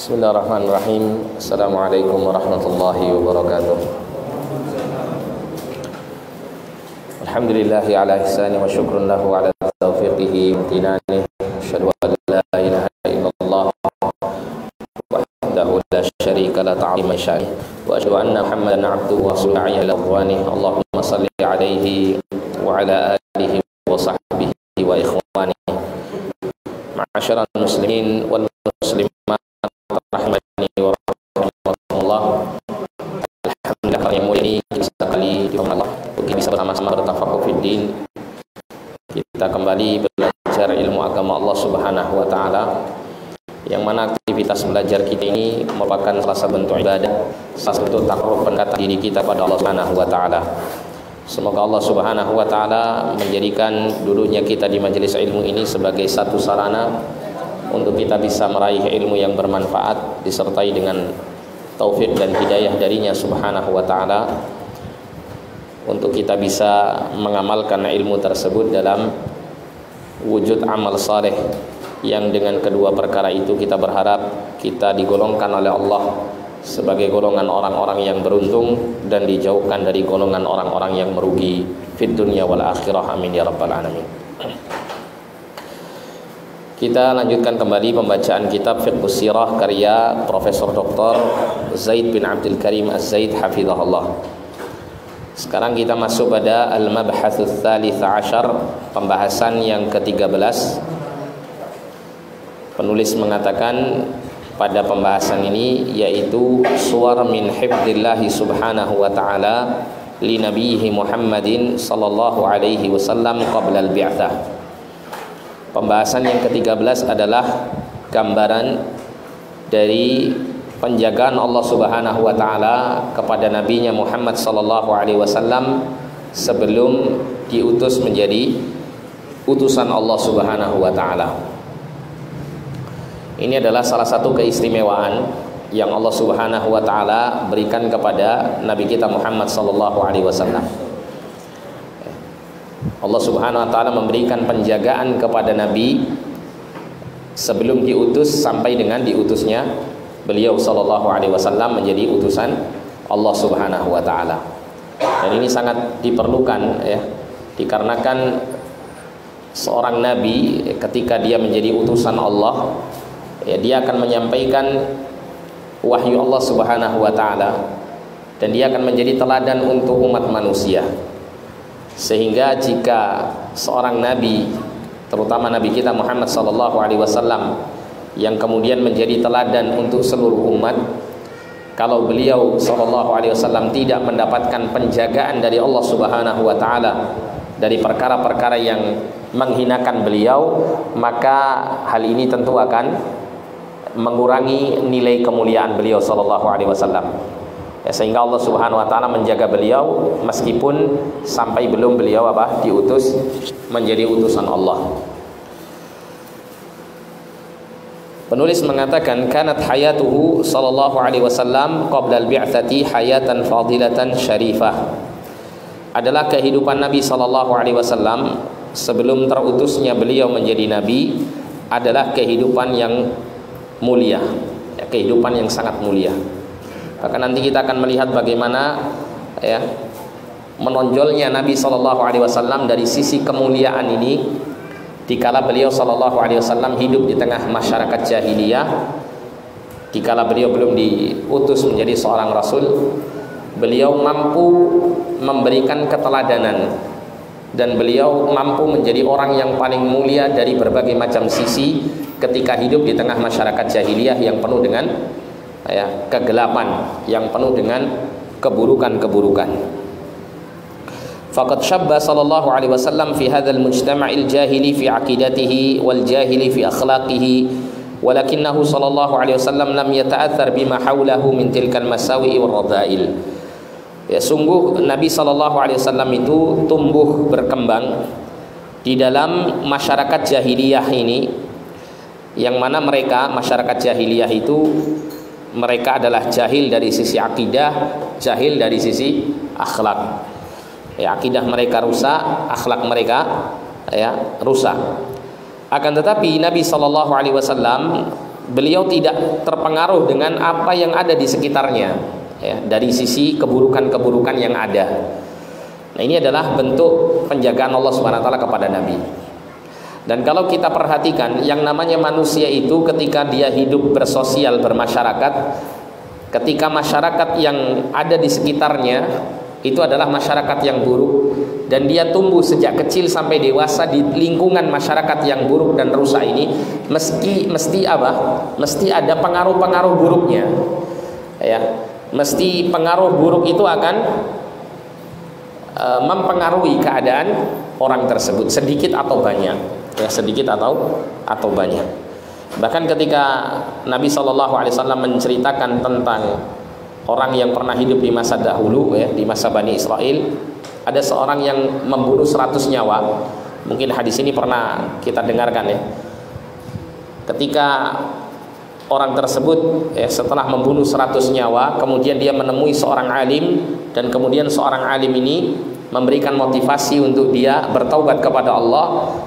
Bismillahirrahmanirrahim. Assalamualaikum warahmatullahi wabarakatuh. Alhamdulillahi ala ihsani wa syukrun lahu ala taufiqihi wa imtinani. Asyhadu an la ilaha illallah wahdahu la syarika la ta'zima sya'ni wa asyhadu anna Muhammadan abduhu wa rasuluhu ila ridwani. Allahumma shalli alaihi wa ala alihi wa sahbihi wa ikhwani. Ma'asyiral muslimin wal muslimat rahimani wa rahmatullah. Alhamdulillah yang mulia ini sekali Allah kita bisa bersama-sama bertafakuh fiddin. Kita kembali belajar ilmu agama Allah Subhanahu wa taala, yang mana aktivitas belajar kita ini merupakan salah satu bentuk ibadah, salah satu takarrub pendekatan diri kita pada Allah Subhanahu wa taala. Semoga Allah Subhanahu wa taala menjadikan duduknya kita di majelis ilmu ini sebagai satu sarana untuk kita bisa meraih ilmu yang bermanfaat, disertai dengan taufik dan hidayah darinya Subhanahu wa ta'ala, untuk kita bisa mengamalkan ilmu tersebut dalam wujud amal saleh, yang dengan kedua perkara itu kita berharap kita digolongkan oleh Allah sebagai golongan orang-orang yang beruntung dan dijauhkan dari golongan orang-orang yang merugi fid dunya wal akhirah. Amin ya rabbal alamin. Kita lanjutkan kembali pembacaan kitab Fiqhus Sirah karya Profesor Dr. Zaid bin Abdul Karim Az-Zaid hafizahullah. Sekarang kita masuk pada Al-Mabhatsus Tsalits Asyar, pembahasan yang ke-13. Penulis mengatakan pada pembahasan ini, yaitu suwar min hifdzillahi subhanahu wa ta'ala li nabiyhi Muhammadin sallallahu alaihi wasallam qabla al-bi'tsah. Pembahasan yang ke-13 adalah gambaran dari penjagaan Allah Subhanahu wa taala kepada nabinya Muhammad sallallahu alaihi wasallam sebelum diutus menjadi utusan Allah Subhanahu wa taala. Ini adalah salah satu keistimewaan yang Allah Subhanahu wa taala berikan kepada nabi kita Muhammad sallallahu alaihi wasallam. Allah Subhanahu wa ta'ala memberikan penjagaan kepada Nabi sebelum diutus sampai dengan diutusnya beliau sallallahu alaihi wasallam menjadi utusan Allah Subhanahu wa ta'ala. Dan ini sangat diperlukan, ya, dikarenakan seorang nabi ketika dia menjadi utusan Allah, ya, dia akan menyampaikan wahyu Allah Subhanahu wa ta'ala, dan dia akan menjadi teladan untuk umat manusia. Sehingga jika seorang nabi, terutama nabi kita Muhammad sallallahu alaihi wasallam, yang kemudian menjadi teladan untuk seluruh umat, kalau beliau sallallahu alaihi wasallam tidak mendapatkan penjagaan dari Allah Subhanahu wa taala dari perkara-perkara yang menghinakan beliau, maka hal ini tentu akan mengurangi nilai kemuliaan beliau sallallahu alaihi wasallam. Ya, sehingga Allah Subhanahu wa taala menjaga beliau meskipun sampai belum beliau diutus menjadi utusan Allah. Penulis mengatakan kanat hayatuhu sallallahu alaihi wasallam qabla al-bi'tsati hayatan fadilatan syarifah. Adalah kehidupan Nabi sallallahu alaihi wasallam sebelum terutusnya beliau menjadi nabi adalah kehidupan yang mulia, ya, kehidupan yang sangat mulia. Maka nanti kita akan melihat bagaimana, ya, menonjolnya Nabi sallallahu alaihi wasallam dari sisi kemuliaan ini dikala beliau sallallahu alaihi wasallam hidup di tengah masyarakat jahiliyah, dikala beliau belum diutus menjadi seorang rasul. Beliau mampu memberikan keteladanan dan beliau mampu menjadi orang yang paling mulia dari berbagai macam sisi ketika hidup di tengah masyarakat jahiliyah yang penuh dengan, ya, kegelapan, yang penuh dengan keburukan-keburukan. Faqad syabba sallallahu alaihi wasallam fi hadzal mujtama'il jahili fi aqidatihi wal jahili fi akhlaqihi, walakinnahu sallallahu alaihi wasallam lam yata'athar bima hawlahu min tilkal masawi wal radha'il. Ya, sungguh Nabi sallallahu alaihi wasallam itu tumbuh berkembang di dalam masyarakat jahiliyah ini, yang mana mereka masyarakat jahiliyah itu mereka adalah jahil dari sisi akidah, jahil dari sisi akhlak. Ya, akidah mereka rusak, akhlak mereka, ya, rusak. Akan tetapi Nabi sallallahu alaihi wasallam beliau tidak terpengaruh dengan apa yang ada di sekitarnya, ya, dari sisi keburukan-keburukan yang ada. Nah, ini adalah bentuk penjagaan Allah Subhanahu wa taala kepada Nabi. Dan kalau kita perhatikan, yang namanya manusia itu ketika dia hidup bersosial, bermasyarakat, ketika masyarakat yang ada di sekitarnya itu adalah masyarakat yang buruk, dan dia tumbuh sejak kecil sampai dewasa di lingkungan masyarakat yang buruk dan rusak ini, mesti apa? Mesti ada pengaruh-pengaruh buruknya, ya. Mesti pengaruh buruk itu akan mempengaruhi keadaan orang tersebut, sedikit atau banyak, ya, sedikit atau banyak. Bahkan ketika Nabi SAW menceritakan tentang orang yang pernah hidup di masa dahulu, ya, di masa Bani Israel, ada seorang yang membunuh 100 nyawa. Mungkin hadis ini pernah kita dengarkan, ya. Ketika orang tersebut, ya, setelah membunuh 100 nyawa, kemudian dia menemui seorang alim, dan kemudian seorang alim ini memberikan motivasi untuk dia bertaubat kepada Allah,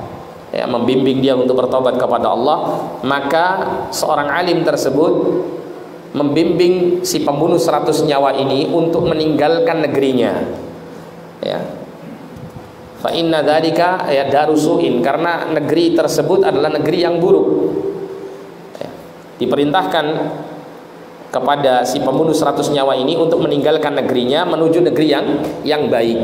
ya, membimbing dia untuk bertaubat kepada Allah. Maka seorang alim tersebut membimbing si pembunuh 100 nyawa ini untuk meninggalkan negerinya, ya. Fa inna dzalika ya darusuin, karena negeri tersebut adalah negeri yang buruk, ya. Diperintahkan kepada si pembunuh 100 nyawa ini untuk meninggalkan negerinya menuju negeri yang baik,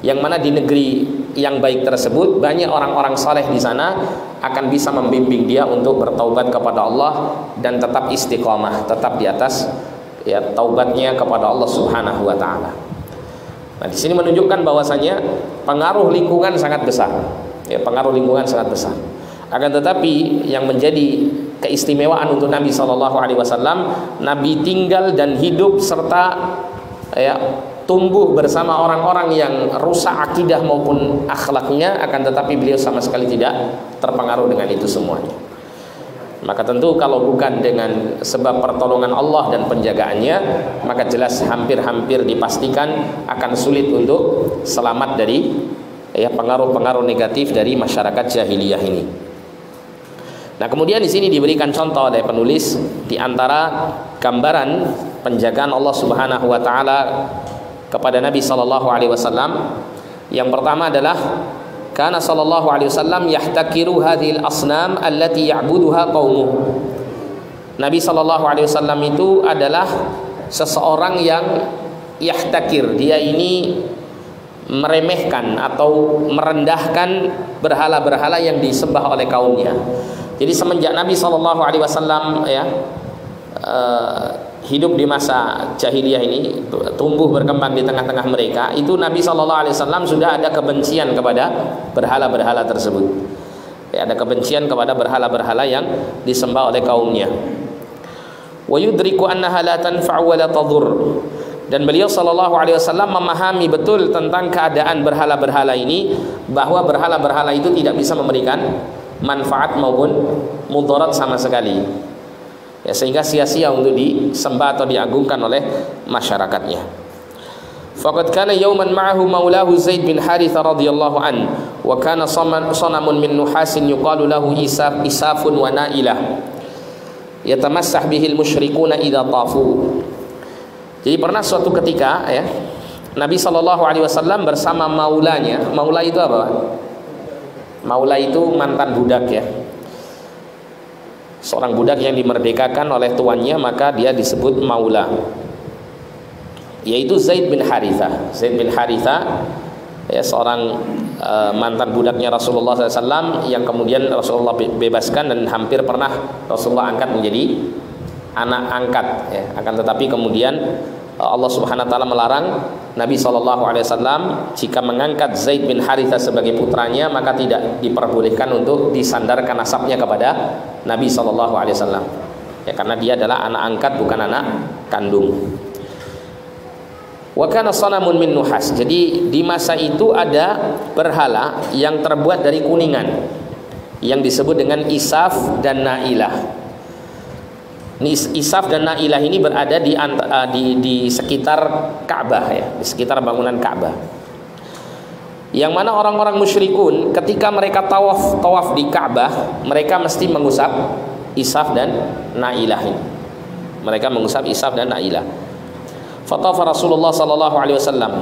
yang mana di negeri yang baik tersebut banyak orang-orang saleh di sana, akan bisa membimbing dia untuk bertaubat kepada Allah dan tetap istiqomah, tetap di atas, ya, taubatnya kepada Allah Subhanahu wa taala. Nah, di sini menunjukkan bahwasanya pengaruh lingkungan sangat besar, ya, pengaruh lingkungan sangat besar. Akan tetapi yang menjadi keistimewaan untuk Nabi SAW, Nabi tinggal dan hidup serta, ya, tumbuh bersama orang-orang yang rusak akidah maupun akhlaknya, akan tetapi beliau sama sekali tidak terpengaruh dengan itu semuanya. Maka tentu kalau bukan dengan sebab pertolongan Allah dan penjagaannya, maka jelas hampir-hampir dipastikan akan sulit untuk selamat dari, ya, pengaruh-pengaruh negatif dari masyarakat jahiliyah ini. Nah, kemudian di sini diberikan contoh dari penulis di antara gambaran penjagaan Allah Subhanahu wa taala kepada Nabi sallallahu alaihi wasallam. Yang pertama adalah kana sallallahu alaihi wasallam yahtakiru hadhil asnam allati ya'buduha qaumuh. Nabi sallallahu alaihi wasallam itu adalah seseorang yang yahtakir, dia ini meremehkan atau merendahkan berhala-berhala yang disembah oleh kaumnya. Jadi semenjak Nabi sallallahu alaihi wasallam, ya, hidup di masa jahiliyah ini, tumbuh berkembang di tengah-tengah mereka, itu Nabi SAW sudah ada kebencian kepada berhala-berhala tersebut, ya, ada kebencian kepada berhala-berhala yang disembah oleh kaumnya. Wa yudriku annaha la tanfa'u wa la tadur, dan beliau SAW memahami betul tentang keadaan berhala-berhala ini, bahwa berhala-berhala itu tidak bisa memberikan manfaat maupun mudarat sama sekali, ya, sehingga sia-sia untuk disembah atau diagungkan oleh masyarakatnya. Faqad kana yawman ma'ahu maulahu Zaid bin Harithah radhiyallahu an, wa kana sanamun min nuhasin yuqalu lahu isafun wa nailah yatamassah bihil musyrikuna idza tafu. Jadi pernah suatu ketika, ya, Nabi SAW bersama maulanya. Maula itu apa? Maula itu mantan budak, ya, seorang budak yang dimerdekakan oleh tuannya, maka dia disebut maula, yaitu Zaid bin Harithah. Zaid bin Harithah, ya, seorang mantan budaknya Rasulullah SAW, yang kemudian Rasulullah bebaskan dan hampir pernah Rasulullah angkat menjadi anak angkat, ya. Akan tetapi kemudian Allah Subhanahu wa taala melarang Nabi SAW jika mengangkat Zaid bin Harithah sebagai putranya, maka tidak diperbolehkan untuk disandarkan nasabnya kepada Nabi SAW, ya, karena dia adalah anak angkat, bukan anak kandung. Wa kana sanamun min nuhas, jadi di masa itu ada berhala yang terbuat dari kuningan yang disebut dengan Isaf dan Nailah. Isaf dan Nailah ini berada di sekitar Ka'bah, ya, di sekitar bangunan Ka'bah. Yang mana orang-orang musyrikun ketika mereka tawaf di Ka'bah, mereka mesti mengusap Isaf dan Na'ilah ini. Mereka mengusap Isaf dan Na'ilah. Fatafa Rasulullah sallallahu alaihi wasallam.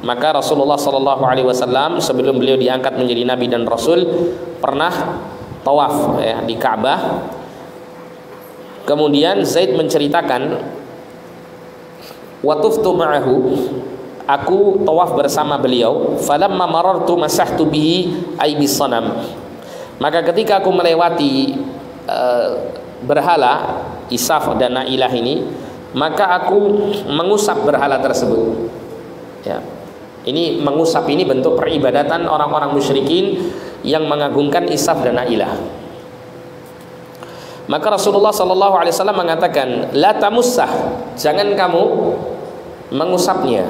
Maka Rasulullah sallallahu alaihi wasallam sebelum beliau diangkat menjadi nabi dan rasul pernah tawaf ya, di Ka'bah. Kemudian Zaid menceritakan, wa tuftu ma'ahu, aku tawaf bersama beliau, falamma marartu masahtu bihi ay bisanam. Maka ketika aku melewati berhala Isaf dan Na'ilah ini, maka aku mengusap berhala tersebut. Ya. Ini mengusap ini bentuk peribadatan orang-orang musyrikin yang mengagungkan Isaf dan Na'ilah. Maka Rasulullah sallallahu alaihi wasallam mengatakan, la tamussah, jangan kamu mengusapnya.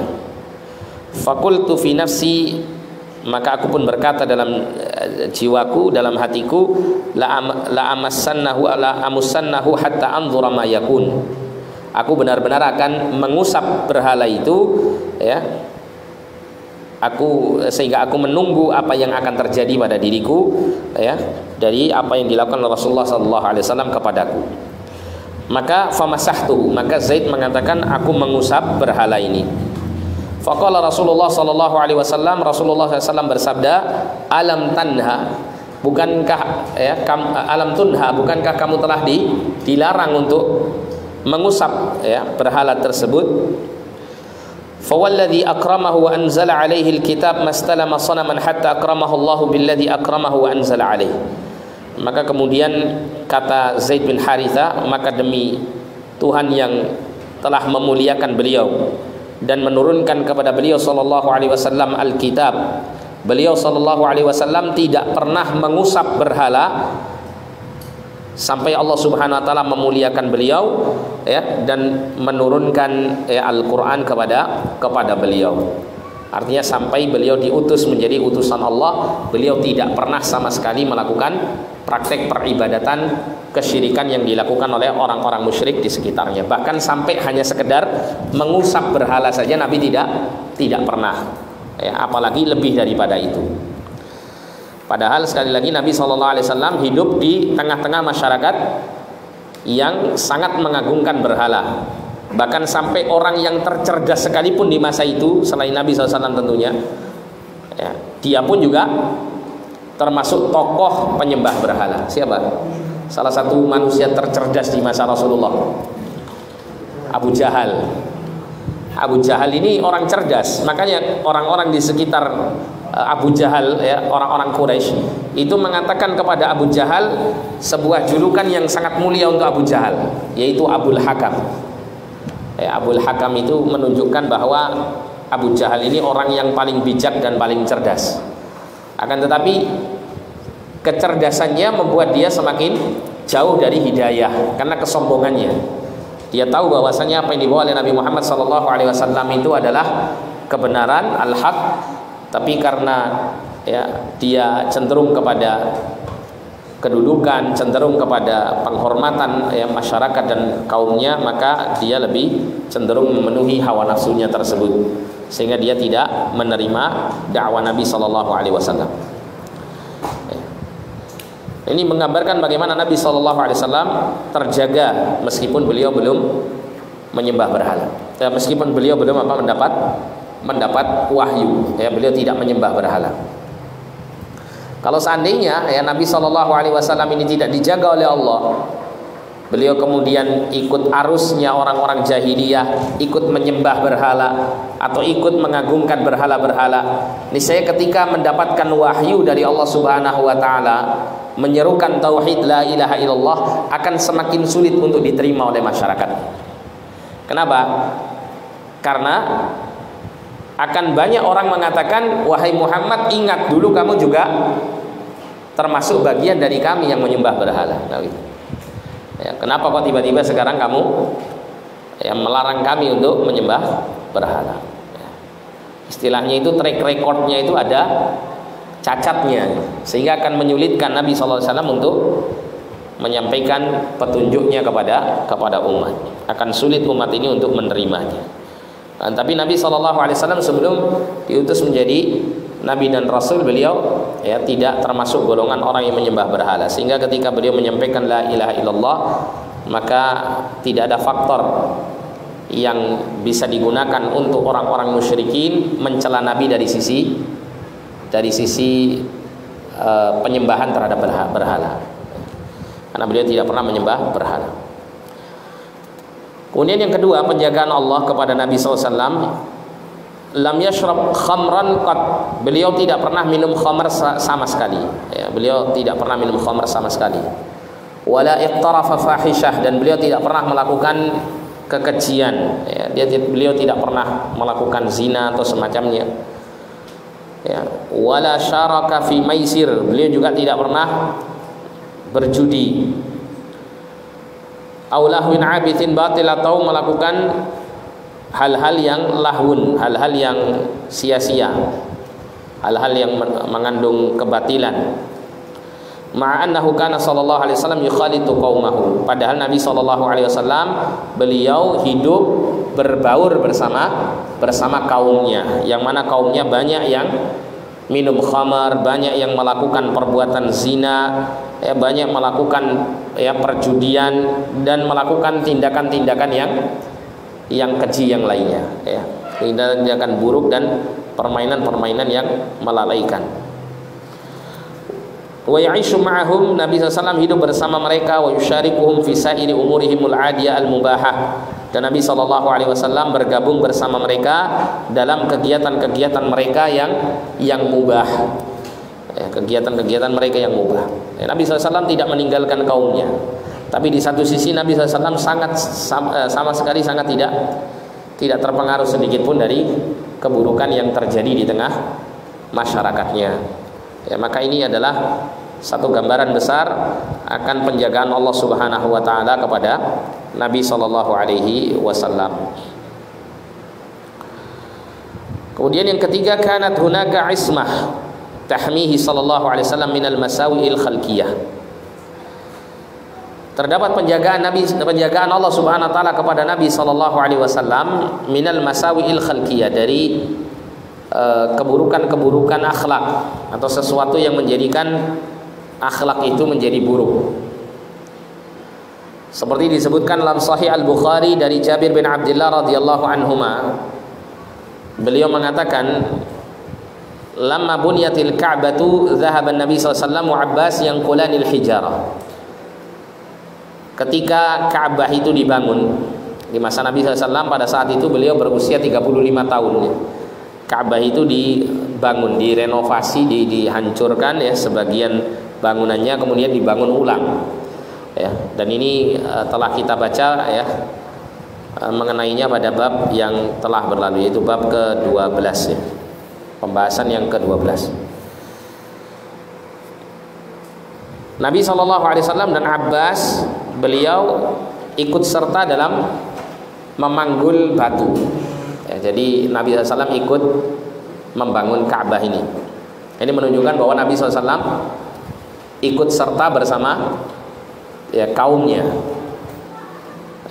Fakultu fi nafsi, maka aku pun berkata dalam jiwaku, dalam hatiku, la amussannahu hatta anzura ma yakun. Aku benar-benar akan mengusap berhala itu, ya. Sehingga aku menunggu apa yang akan terjadi pada diriku, ya, dari apa yang dilakukan Rasulullah sallallahu alaihi wasallam kepadaku. Maka famasahtuhu, maka Zaid mengatakan aku mengusap berhala ini. Faqala Rasulullah sallallahu alaihi wasallam, Rasulullah SAW bersabda, alam tanha, bukankah ya, alam tunha, bukankah kamu telah dilarang untuk mengusap ya berhala tersebut? Fawalladhi akramahu wa anzala alaihi alkitab mastalama sanaman hatta akramahu Allahu billadhi akramahu wa anzala alaihi. Maka kemudian kata Zaid bin Haritha, maka demi Tuhan yang telah memuliakan beliau dan menurunkan kepada beliau sallallahu alaihi wasallam alkitab, beliau sallallahu alaihi wasallam tidak pernah mengusap berhala sampai Allah Subhanahu wa taala memuliakan beliau ya, dan menurunkan ya, Al-Qur'an kepada beliau. Artinya sampai beliau diutus menjadi utusan Allah, beliau tidak pernah sama sekali melakukan praktek peribadatan kesyirikan yang dilakukan oleh orang-orang musyrik di sekitarnya. Bahkan sampai hanya sekedar mengusap berhala saja Nabi tidak pernah ya, apalagi lebih daripada itu. Padahal sekali lagi Nabi SAW hidup di tengah-tengah masyarakat yang sangat mengagungkan berhala. Bahkan sampai orang yang tercerdas sekalipun di masa itu selain Nabi SAW tentunya ya, dia pun juga termasuk tokoh penyembah berhala. Siapa? Salah satu manusia tercerdas di masa Rasulullah, Abu Jahal. Abu Jahal ini orang cerdas. Makanya orang-orang di sekitar Abu Jahal ya, orang-orang Quraisy itu mengatakan kepada Abu Jahal sebuah julukan yang sangat mulia untuk Abu Jahal, yaitu Abul Hakam. Abul Hakam itu menunjukkan bahwa Abu Jahal ini orang yang paling bijak dan paling cerdas. Akan tetapi kecerdasannya membuat dia semakin jauh dari hidayah karena kesombongannya. Dia tahu bahwasanya apa yang dibawa oleh Nabi Muhammad SAW itu adalah kebenaran, al-haq, tapi karena ya, dia cenderung kepada kedudukan, cenderung kepada penghormatan ya, masyarakat dan kaumnya, maka dia lebih cenderung memenuhi hawa nafsunya tersebut, sehingga dia tidak menerima dakwah Nabi SAW. Ini menggambarkan bagaimana Nabi SAW terjaga meskipun beliau belum menyembah berhala. Ya, meskipun beliau belum mendapat wahyu, ya, beliau tidak menyembah berhala. Kalau seandainya ya Nabi SAW ini tidak dijaga oleh Allah, beliau kemudian ikut arusnya orang-orang jahiliyah, ikut menyembah berhala atau ikut mengagungkan berhala-berhala, niscaya ketika mendapatkan wahyu dari Allah Subhanahu wa taala menyerukan tauhid la ilaha illallah akan semakin sulit untuk diterima oleh masyarakat. Kenapa? Karena akan banyak orang mengatakan, wahai Muhammad, ingat dulu kamu juga termasuk bagian dari kami yang menyembah berhala. Ya, kenapa kok tiba-tiba sekarang kamu yang melarang kami untuk menyembah berhala? Ya. Istilahnya itu track recordnya itu ada cacatnya, sehingga akan menyulitkan Nabi SAW untuk menyampaikan petunjuknya kepada umat. Akan sulit umat ini untuk menerimanya. Tapi Nabi SAW sebelum diutus menjadi Nabi dan Rasul, beliau ya tidak termasuk golongan orang yang menyembah berhala. Sehingga ketika beliau menyampaikan la ilaha illallah, maka tidak ada faktor yang bisa digunakan untuk orang-orang musyrikin mencela Nabi dari sisi penyembahan terhadap berhala. Karena beliau tidak pernah menyembah berhala. Kemudian yang kedua, penjagaan Allah kepada Nabi SAW. Lam yashrab khamran qat. Beliau tidak pernah minum khamr sama sekali. Ya, beliau tidak pernah minum khamr sama sekali. Wala iqtarafa fahisyah, dan beliau tidak pernah melakukan kekejian. Ya, beliau tidak pernah melakukan zina atau semacamnya. Ya, wala syaraka fi maisir. Beliau juga tidak pernah berjudi. Aulahwin abithin batil, atau melakukan hal-hal yang lahun, hal-hal yang sia-sia, hal-hal yang mengandung kebatilan. Ma'annahu kana sallallahu alaihi wasallam yukhalitu qaumahu. Padahal Nabi sallallahu alaihi wasallam beliau hidup berbaur bersama kaumnya, yang mana kaumnya banyak yang minum khamar, banyak yang melakukan perbuatan zina, ya, banyak melakukan ya perjudian, dan melakukan tindakan-tindakan yang keji yang lainnya, ya, tindakan buruk dan permainan-permainan yang melalaikan. Wa ya'ishu ma'ahum, Nabi SAW hidup bersama mereka, wa yusyarikuhum fi sa'iri umurihimul adiyah al-mubahah, dan Nabi SAW bergabung bersama mereka dalam kegiatan-kegiatan mereka yang mubah, ya, kegiatan-kegiatan mereka yang mubah. Ya, Nabi SAW tidak meninggalkan kaumnya, tapi di satu sisi Nabi SAW sama sekali sangat tidak terpengaruh sedikit pun dari keburukan yang terjadi di tengah masyarakatnya. Ya, maka ini adalah satu gambaran besar akan penjagaan Allah Subhanahu wa taala kepada Nabi sallallahu alaihi wasallam. Kemudian yang ketiga, kanat hunaka ismah tahmihi sallallahu alaihi wasallam minal masawi'il khalqiyah. Terdapat penjagaan Allah Subhanahu wa taala kepada Nabi sallallahu alaihi wasallam minal masawi'il khalqiyah, dari keburukan-keburukan akhlak, atau sesuatu yang menjadikan akhlak itu menjadi buruk. Seperti disebutkan dalam Sahih Al-Bukhari dari Jabir bin Abdullah radhiyallahu anhuma, beliau mengatakan, lamma bunyatil Ka'batu dhahaba Nabi sallallahu alaihi wasallam wa Abbas yanqulanil hijarah. Ketika Ka'bah itu dibangun di masa Nabi sallallahu alaihi wasallam, pada saat itu beliau berusia 35 tahun. Ka'bah itu dibangun, direnovasi, dihancurkan ya sebagian bangunannya, kemudian dibangun ulang. Ya, dan ini telah kita baca ya mengenainya pada bab yang telah berlalu, yaitu bab ke-12 ya. Pembahasan yang ke-12. Nabi SAW dan Abbas, beliau ikut serta dalam memanggul batu. Ya, jadi Nabi SAW ikut membangun Ka'bah ini. Ini menunjukkan bahwa Nabi SAW ikut serta bersama ya kaumnya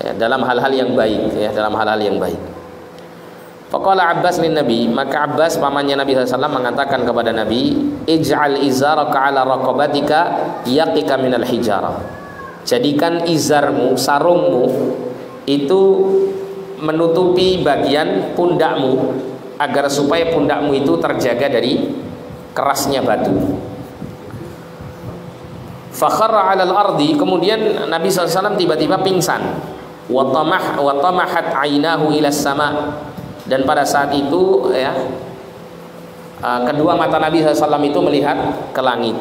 ya, dalam hal-hal yang baik, ya, dalam hal-hal yang baik. Faqala Abbas lin Nabi, maka Abbas pamannya Nabi SAW mengatakan kepada Nabi, ij'al izaraka ala raqabatika yaqika minal hijarah. Jadikan izarmu, sarungmu itu menutupi bagian pundakmu, agar supaya pundakmu itu terjaga dari kerasnya batu. Fakharra 'alal ardi, kemudian Nabi SAW tiba-tiba pingsan. Wa tamahat 'ainahu ila sama, dan pada saat itu ya kedua mata Nabi SAW itu melihat ke langit.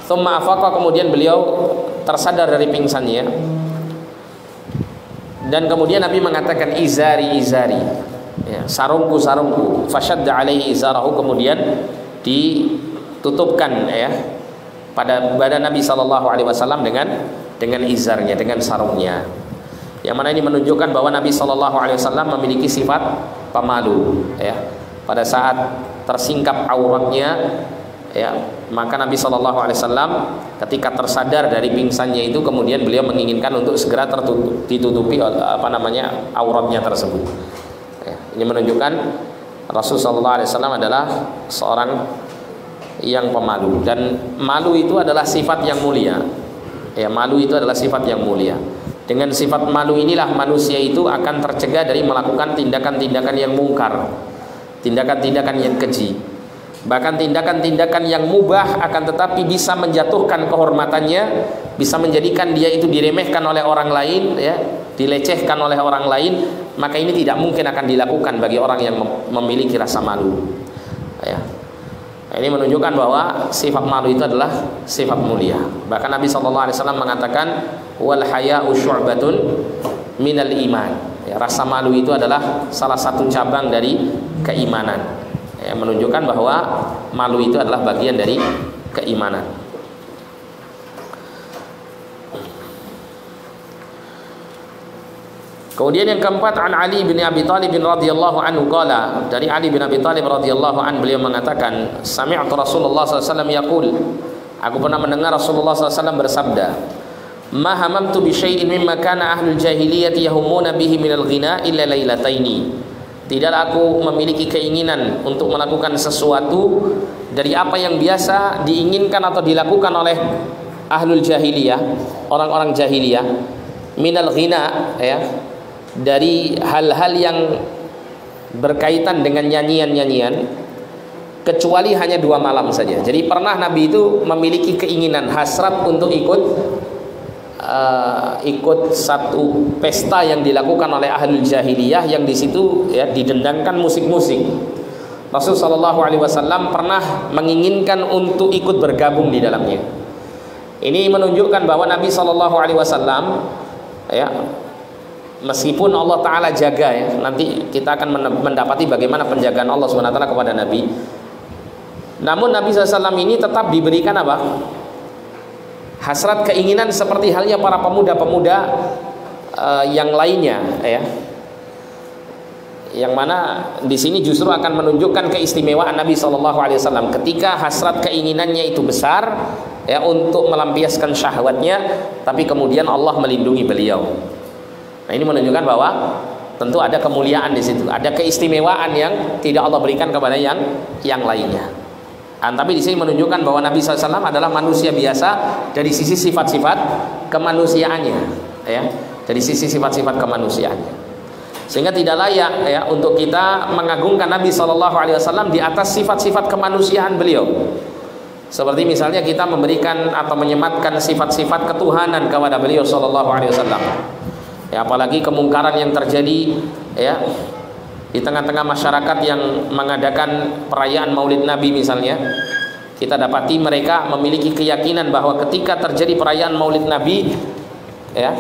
Tsumma afaqa, kemudian beliau tersadar dari pingsannya. Dan kemudian Nabi mengatakan izari izari, ya, sarungku sarungku. Fashadda alaihi izarahu, kemudian ditutupkan ya pada badan Nabi SAW dengan izarnya, dengan sarungnya. Yang mana ini menunjukkan bahwa Nabi SAW memiliki sifat pemalu ya. Pada saat tersingkap auratnya ya, maka Nabi SAW ketika tersadar dari pingsannya itu, kemudian beliau menginginkan untuk segera ditutupi auratnya tersebut ya. Ini menunjukkan Rasulullah SAW adalah seorang yang pemalu, dan malu itu adalah sifat yang mulia. Ya, malu itu adalah sifat yang mulia. Dengan sifat malu inilah manusia itu akan tercegah dari melakukan tindakan-tindakan yang mungkar, tindakan-tindakan yang keji. Bahkan tindakan-tindakan yang mubah akan tetapi bisa menjatuhkan kehormatannya, bisa menjadikan dia itu diremehkan oleh orang lain, ya, dilecehkan oleh orang lain, maka ini tidak mungkin akan dilakukan bagi orang yang memiliki rasa malu. Ya. Ini menunjukkan bahwa sifat malu itu adalah sifat mulia. Bahkan Nabi SAW mengatakan wal haya'u syu'batun minal iman. Ya, rasa malu itu adalah salah satu cabang dari keimanan. Ya, menunjukkan bahwa malu itu adalah bagian dari keimanan. Kemudian yang keempat, an Ali bin Abi Thalib radhiyallahu anhu qala, dari Ali bin Abi Thalib radhiyallahu anhu beliau mengatakan, sami'tu Rasulullah sallallahu alaihi wasallam yaqul, aku pernah mendengar Rasulullah sallallahu alaihi wasallam bersabda, ma hamamtu bi syai'in mimma kana ahlul jahiliyah yahumuna bihi minal ghina illa lailataini. Tidaklah aku memiliki keinginan untuk melakukan sesuatu dari apa yang biasa diinginkan atau dilakukan oleh ahlul jahiliyah, orang-orang jahiliyah, minal ghina, ya, dari hal-hal yang berkaitan dengan nyanyian-nyanyian, kecuali hanya 2 malam saja. Jadi pernah Nabi itu memiliki keinginan hasrat untuk ikut satu pesta yang dilakukan oleh ahlul jahiliyah, yang di situ ya didendangkan musik-musik. Rasul sallallahu alaihi wasallam pernah menginginkan untuk ikut bergabung di dalamnya. Ini menunjukkan bahwa Nabi sallallahu alaihi wasallam, ya, meskipun Allah Ta'ala jaga, ya, nanti kita akan mendapati bagaimana penjagaan Allah SWT kepada Nabi, namun Nabi SAW ini tetap diberikan apa? Hasrat keinginan seperti halnya para pemuda-pemuda yang lainnya, ya. Yang mana di sini justru akan menunjukkan keistimewaan Nabi SAW ketika hasrat keinginannya itu besar, ya, untuk melampiaskan syahwatnya, tapi kemudian Allah melindungi beliau. Nah, ini menunjukkan bahwa tentu ada kemuliaan di situ, ada keistimewaan yang tidak Allah berikan kepada yang lainnya. Tapi di sini menunjukkan bahwa Nabi SAW adalah manusia biasa dari sisi sifat-sifat kemanusiaannya, ya, dari sisi sifat-sifat kemanusiaannya. Sehingga tidak layak, ya, untuk kita mengagungkan Nabi SAW di atas sifat-sifat kemanusiaan beliau. Seperti misalnya kita memberikan atau menyematkan sifat-sifat ketuhanan kepada beliau SAW. Ya, apalagi kemungkaran yang terjadi, ya, di tengah-tengah masyarakat yang mengadakan perayaan Maulid Nabi misalnya, kita dapati mereka memiliki keyakinan bahwa ketika terjadi perayaan Maulid Nabi, ya,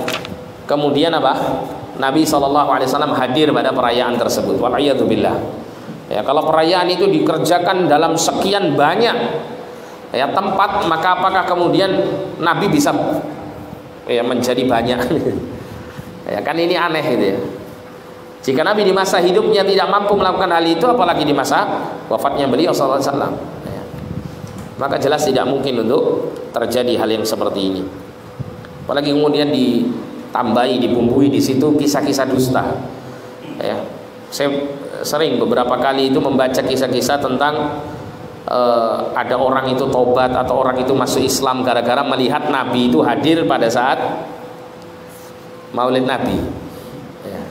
kemudian apa? Nabi SAW hadir pada perayaan tersebut. Wal'iyadzubillah. Ya, kalau perayaan itu dikerjakan dalam sekian banyak, ya, tempat, maka apakah kemudian Nabi bisa, ya, menjadi banyak? Ya, kan ini aneh gitu, ya. Jika Nabi di masa hidupnya tidak mampu melakukan hal itu, apalagi di masa wafatnya beliau SAW, ya, maka jelas tidak mungkin untuk terjadi hal yang seperti ini. Apalagi kemudian ditambahi, dibumbui di situ kisah-kisah dusta. Ya, saya sering beberapa kali itu membaca kisah-kisah tentang ada orang itu tobat atau orang itu masuk Islam gara-gara melihat Nabi itu hadir pada saat Maulid Nabi. Ya.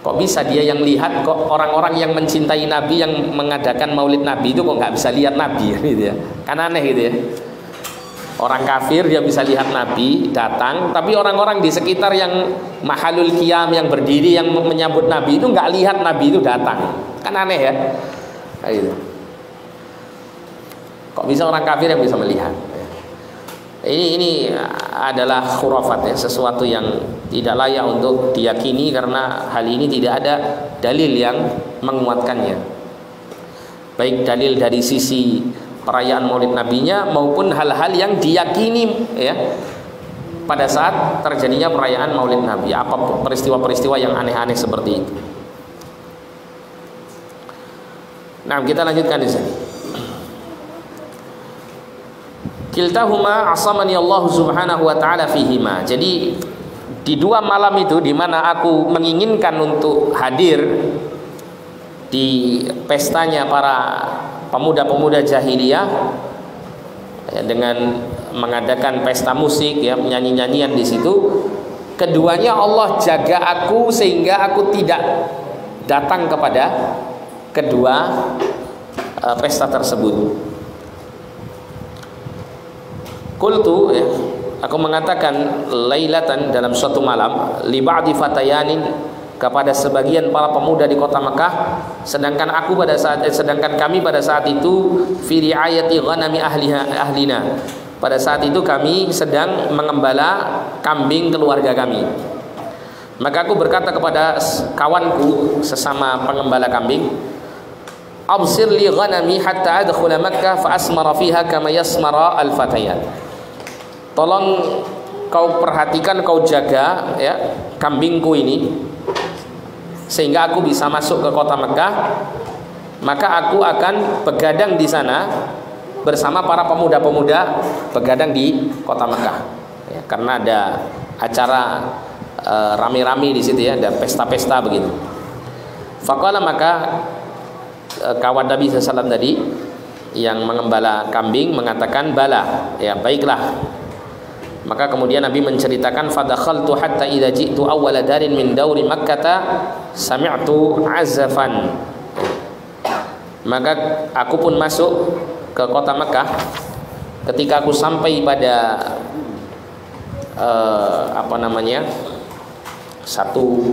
Kok bisa dia yang lihat, kok orang-orang yang mencintai Nabi yang mengadakan Maulid Nabi itu kok nggak bisa lihat Nabi, gitu ya? Kan aneh gitu ya. Orang kafir dia bisa lihat Nabi datang, tapi orang-orang di sekitar yang mahalul qiyam, yang berdiri, yang menyambut Nabi itu nggak lihat Nabi itu datang. Kan aneh ya. Kayak gitu. Kok bisa orang kafir yang bisa melihat? Ini adalah khurafat, ya, sesuatu yang tidak layak untuk diyakini karena hal ini tidak ada dalil yang menguatkannya. Baik dalil dari sisi perayaan Maulid Nabinya maupun hal-hal yang diyakini, ya, pada saat terjadinya perayaan Maulid Nabi, apa peristiwa-peristiwa yang aneh-aneh seperti itu. Nah, kita lanjutkan di sini. Kiltahuma asamani Allah Subhanahu wa taala fihima. Jadi di 2 malam itu di mana aku menginginkan untuk hadir, di pestanya para pemuda-pemuda jahiliyah ya, dengan mengadakan pesta musik ya, nyanyi-nyanyian di situ. Keduanya Allah jaga aku sehingga aku tidak datang kepada kedua pesta tersebut. Qultu ya, aku mengatakan lailatan dalam suatu malam li ba'di fatayanin kepada sebagian para pemuda di kota Mekah, sedangkan kami pada saat itu fi riayati ghanami ahlina. Pada saat itu kami sedang mengembala kambing keluarga kami. Maka aku berkata kepada kawanku sesama pengembala kambing, absir li ghanami hatta adkhula Makkah fa asmara fiha kama yasmara al-fatayat. Tolong kau perhatikan, kau jaga ya kambingku ini sehingga aku bisa masuk ke kota Mekah, maka aku akan begadang di sana bersama para pemuda-pemuda begadang di kota Mekah ya, karena ada acara rame-rame di situ ya, ada pesta-pesta begitu. Faqala, maka kawan Nabi SAW tadi yang mengembala kambing mengatakan bala ya, baiklah. Maka kemudian Nabi menceritakan fadakhaltu hatta idza ji'tu awwala darin min dauri Makkah sami'tu azafan. Maka aku pun masuk ke kota Mekah. Ketika aku sampai pada satu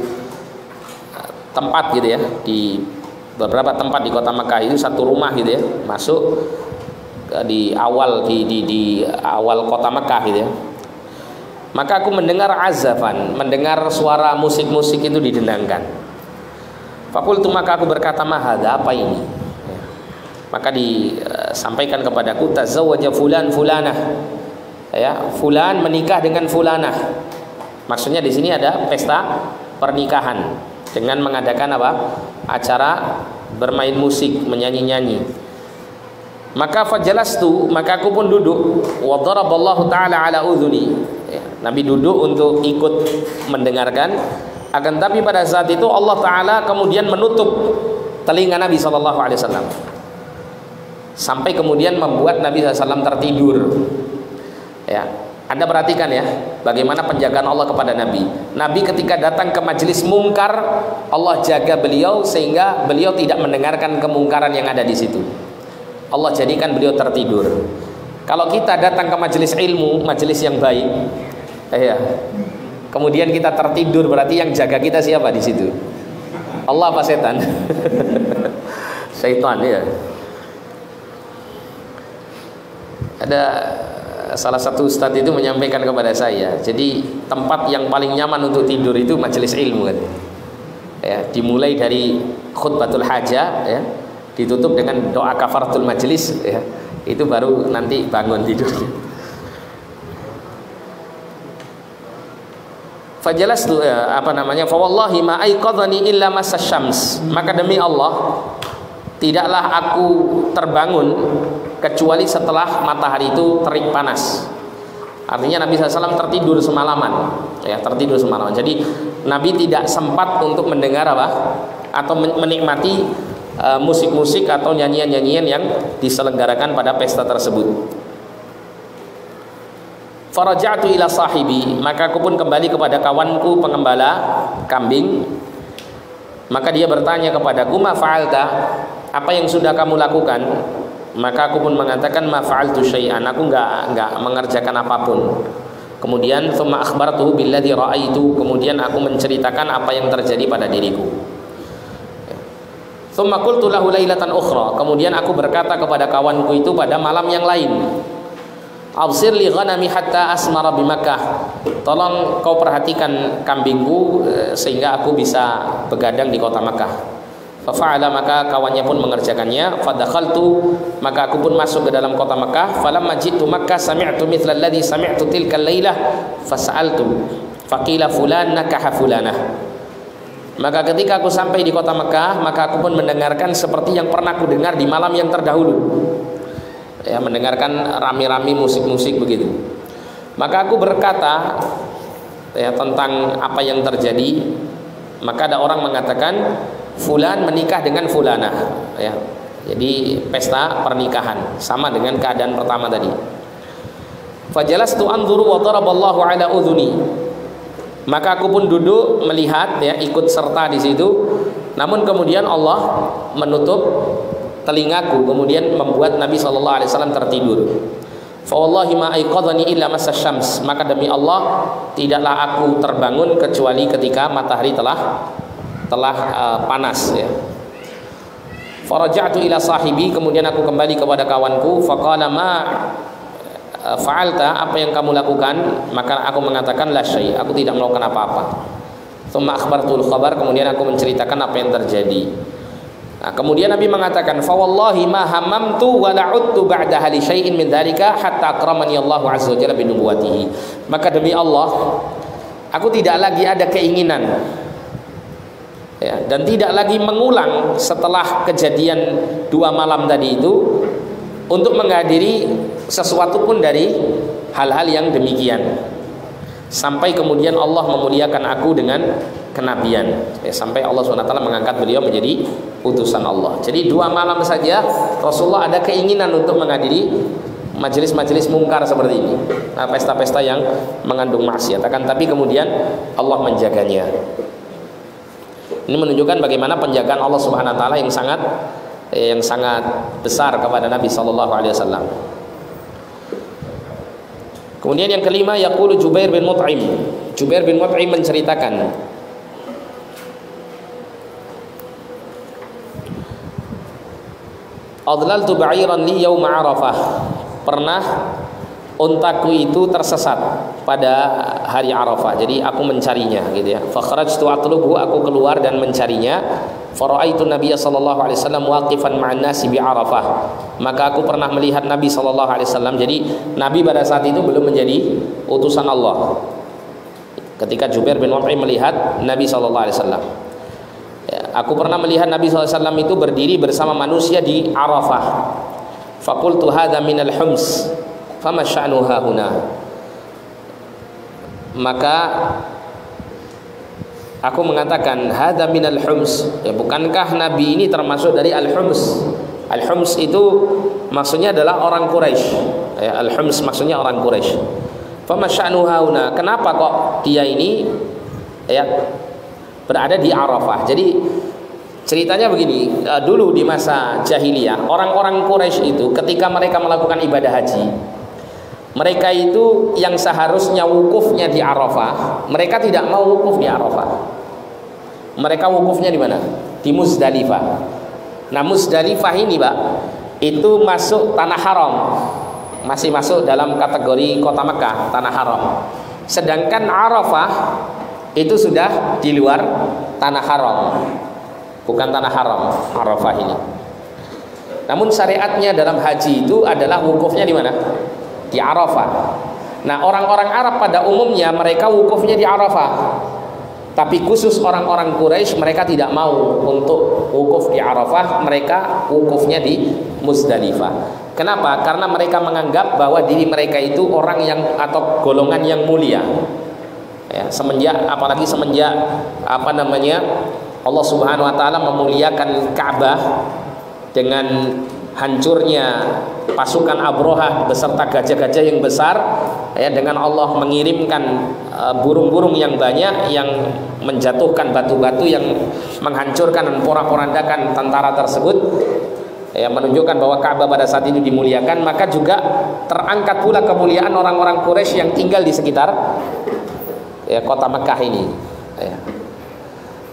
tempat gitu ya, di beberapa tempat di kota Mekah itu satu rumah gitu ya, masuk di awal di awal kota Mekah gitu ya. Maka aku mendengar azafan, mendengar suara musik-musik itu didendangkan. Fakultu, maka aku berkata, mahadha, apa ini? Maka disampaikan kepadaku, tazawwaja fulan fulanah. Ya, fulan menikah dengan fulanah. Maksudnya di sini ada pesta pernikahan dengan mengadakan apa? Acara bermain musik, menyanyi-nyanyi. Maka fajalastu, maka aku pun duduk. Wa daraballahu ta'ala ala udhuni. Ya, Nabi duduk untuk ikut mendengarkan. Akan tapi pada saat itu Allah Ta'ala kemudian menutup telinga Nabi SAW, sampai kemudian membuat Nabi SAW tertidur. Ya, Anda perhatikan ya, bagaimana penjagaan Allah kepada Nabi. Nabi ketika datang ke majelis mungkar, Allah jaga beliau sehingga beliau tidak mendengarkan kemungkaran yang ada di situ. Allah jadikan beliau tertidur. Kalau kita datang ke majelis ilmu, majelis yang baik, ya, kemudian kita tertidur, berarti yang jaga kita siapa di situ? Allah apa setan? Syaitan ya. Ada salah satu ustadz itu menyampaikan kepada saya, jadi tempat yang paling nyaman untuk tidur itu majelis ilmu kan. Ya, dimulai dari khutbatul hajah ya, ditutup dengan doa kafaratul majelis ya, itu baru nanti bangun tidur. Fajalastu fa wallahi ma aiqadhani illa masasyams. Maka demi Allah, tidaklah aku terbangun kecuali setelah matahari itu terik panas. Artinya Nabi SAW tertidur semalaman ya, tertidur semalaman. Jadi Nabi tidak sempat untuk mendengar apa atau menikmati musik-musik atau nyanyian-nyanyian yang diselenggarakan pada pesta tersebut. Faraja'tu ila sahibi, maka aku pun kembali kepada kawanku pengembala kambing. Maka dia bertanya kepadaku, ma fa'alta, apa yang sudah kamu lakukan? Maka aku pun mengatakan, ma fa'altu syai'an, aku enggak mengerjakan apapun. Kemudian thumma akhbartuhu billadzi ra'aitu, kemudian aku menceritakan apa yang terjadi pada diriku. Thumma qultu lahu lailatan ukhra, kemudian aku berkata kepada kawanku itu pada malam yang lain, absir li ghanami hatta asmara bi Makkah, tolong kau perhatikan kambingku sehingga aku bisa begadang di kota Makkah. Fafa'ala, maka kawannya pun mengerjakannya. Fadakhaltu, maka aku pun masuk ke dalam kota Makkah. Falamma jitu Makkah sami'tu mithla alladhi sami'tu tilka al-lailah fasa'altu faqila fulan nakaha fulanah. Maka ketika aku sampai di kota Makkah, maka aku pun mendengarkan seperti yang pernah aku dengar di malam yang terdahulu. Ya, mendengarkan rame-rame musik-musik begitu. Maka aku berkata ya tentang apa yang terjadi. Maka ada orang mengatakan, fulan menikah dengan fulanah, ya. Jadi pesta pernikahan sama dengan keadaan pertama tadi. Fajalastu anzuru wa daraballahu ala udhuni. Maka aku pun duduk melihat, ya, ikut serta di situ. Namun kemudian Allah menutup telingaku, kemudian membuat Nabi SAW tertidur. Fa wallahi ma aiqadhani illa massa syams. Maka demi Allah tidaklah aku terbangun kecuali ketika matahari telah panas, ya. Faraja'tu ila sahibi, kemudian aku kembali kepada kawanku. Faqala ma fa'alta, apa yang kamu lakukan? Maka aku mengatakan la syai', aku tidak melakukan apa-apa. Tsumma akhbartul khabar, kemudian aku menceritakan apa yang terjadi. Nah, kemudian Nabi mengatakan, fa wallahi ma hamamtu wa la'udtu ba'daha li syai'in min dzalika hatta akramani Allahu azza wa jalla bi nubuwwatihi. Maka demi Allah, aku tidak lagi ada keinginan, ya, dan tidak lagi mengulang setelah kejadian 2 malam tadi itu untuk menghadiri sesuatu pun dari hal-hal yang demikian, sampai kemudian Allah memuliakan aku dengan kenabian, ya, sampai Allah SWT mengangkat beliau menjadi utusan Allah. Jadi 2 malam saja Rasulullah ada keinginan untuk menghadiri majelis-majelis mungkar seperti ini, pesta-pesta yang mengandung maksiat, akan tapi kemudian Allah menjaganya. Ini menunjukkan bagaimana penjagaan Allah Subhanahu wa taala yang sangat besar kepada Nabi sallallahu alaihi wasallam. Kemudian yang kelima, yaqulu Jubair bin Mut'im. Jubair bin Mut'im menceritakan, adlaltu ba'iran li yauma Arafah. Pernah untaku itu tersesat pada hari Arafah. Jadi aku mencarinya, gitu ya. Fa kharajtu atlubu, aku keluar dan mencarinya. Fa ra'aitu Nabiy sallallahu alaihi wasallam waqifan ma'an nasi bi Arafah. Maka aku pernah melihat Nabi sallallahu alaihi wasallam. Jadi Nabi pada saat itu belum menjadi utusan Allah. Ketika Jubair bin Mut'im melihat Nabi sallallahu alaihi wasallam, ya, aku pernah melihat Nabi sallallahu alaihi wasallam itu berdiri bersama manusia di Arafah. Fa qultu hadza minal hums. Fama sya'nu hahuna. Maka aku mengatakan hadza minal hums, ya, bukankah Nabi ini termasuk dari al-hums? Al-hums itu maksudnya adalah orang Quraisy, ya, al-hums maksudnya orang Quraisy. Fama sya'nu hahuna, kenapa kok dia ini, ya, berada di Arafah? Jadi ceritanya begini, dulu di masa jahiliyah orang-orang Quraisy itu ketika mereka melakukan ibadah haji, mereka itu yang seharusnya wukufnya di Arafah, mereka tidak mau wukuf di Arafah. Mereka wukufnya di mana? Di Muzdalifah. Nah, Muzdalifah ini, Pak, itu masuk tanah haram. Masih masuk dalam kategori kota Mekah, tanah haram. Sedangkan Arafah itu sudah di luar tanah haram. Bukan tanah haram Arafah ini. Namun syariatnya dalam haji itu adalah wukufnya di mana? Di Arafah. Nah, orang-orang Arab pada umumnya mereka wukufnya di Arafah. Tapi khusus orang-orang Quraisy mereka tidak mau untuk wukuf di Arafah, mereka wukufnya di Muzdalifah. Kenapa? Karena mereka menganggap bahwa diri mereka itu orang yang atau golongan yang mulia. Ya, apalagi semenjak Allah Subhanahu wa taala memuliakan Ka'bah dengan hancurnya pasukan Abrohah beserta gajah-gajah yang besar, ya, dengan Allah mengirimkan burung-burung yang banyak yang menjatuhkan batu-batu yang menghancurkan dan porak-porandakan tentara tersebut, ya, menunjukkan bahwa Ka'bah pada saat itu dimuliakan. Maka juga terangkat pula kemuliaan orang-orang Quraisy yang tinggal di sekitar, ya, kota Mekah ini, ya.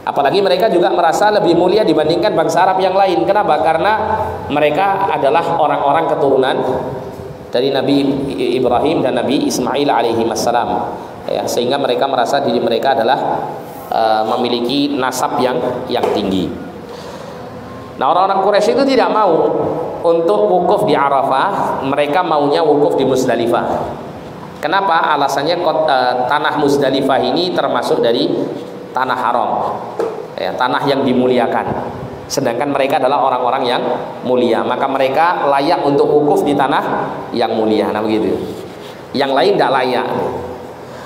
Apalagi mereka juga merasa lebih mulia dibandingkan bangsa Arab yang lain. Kenapa? Karena mereka adalah orang-orang keturunan dari Nabi Ibrahim dan Nabi Ismail alaihi wassalam, ya, sehingga mereka merasa diri mereka adalah memiliki nasab yang tinggi. Nah, orang-orang Quraisy itu tidak mau untuk wukuf di Arafah, mereka maunya wukuf di Muzdalifah. Kenapa? Alasannya tanah Muzdalifah ini termasuk dari tanah haram, ya, tanah yang dimuliakan. Sedangkan mereka adalah orang-orang yang mulia, maka mereka layak untuk wukuf di tanah yang mulia. Nah, begitu. Yang lain tidak layak.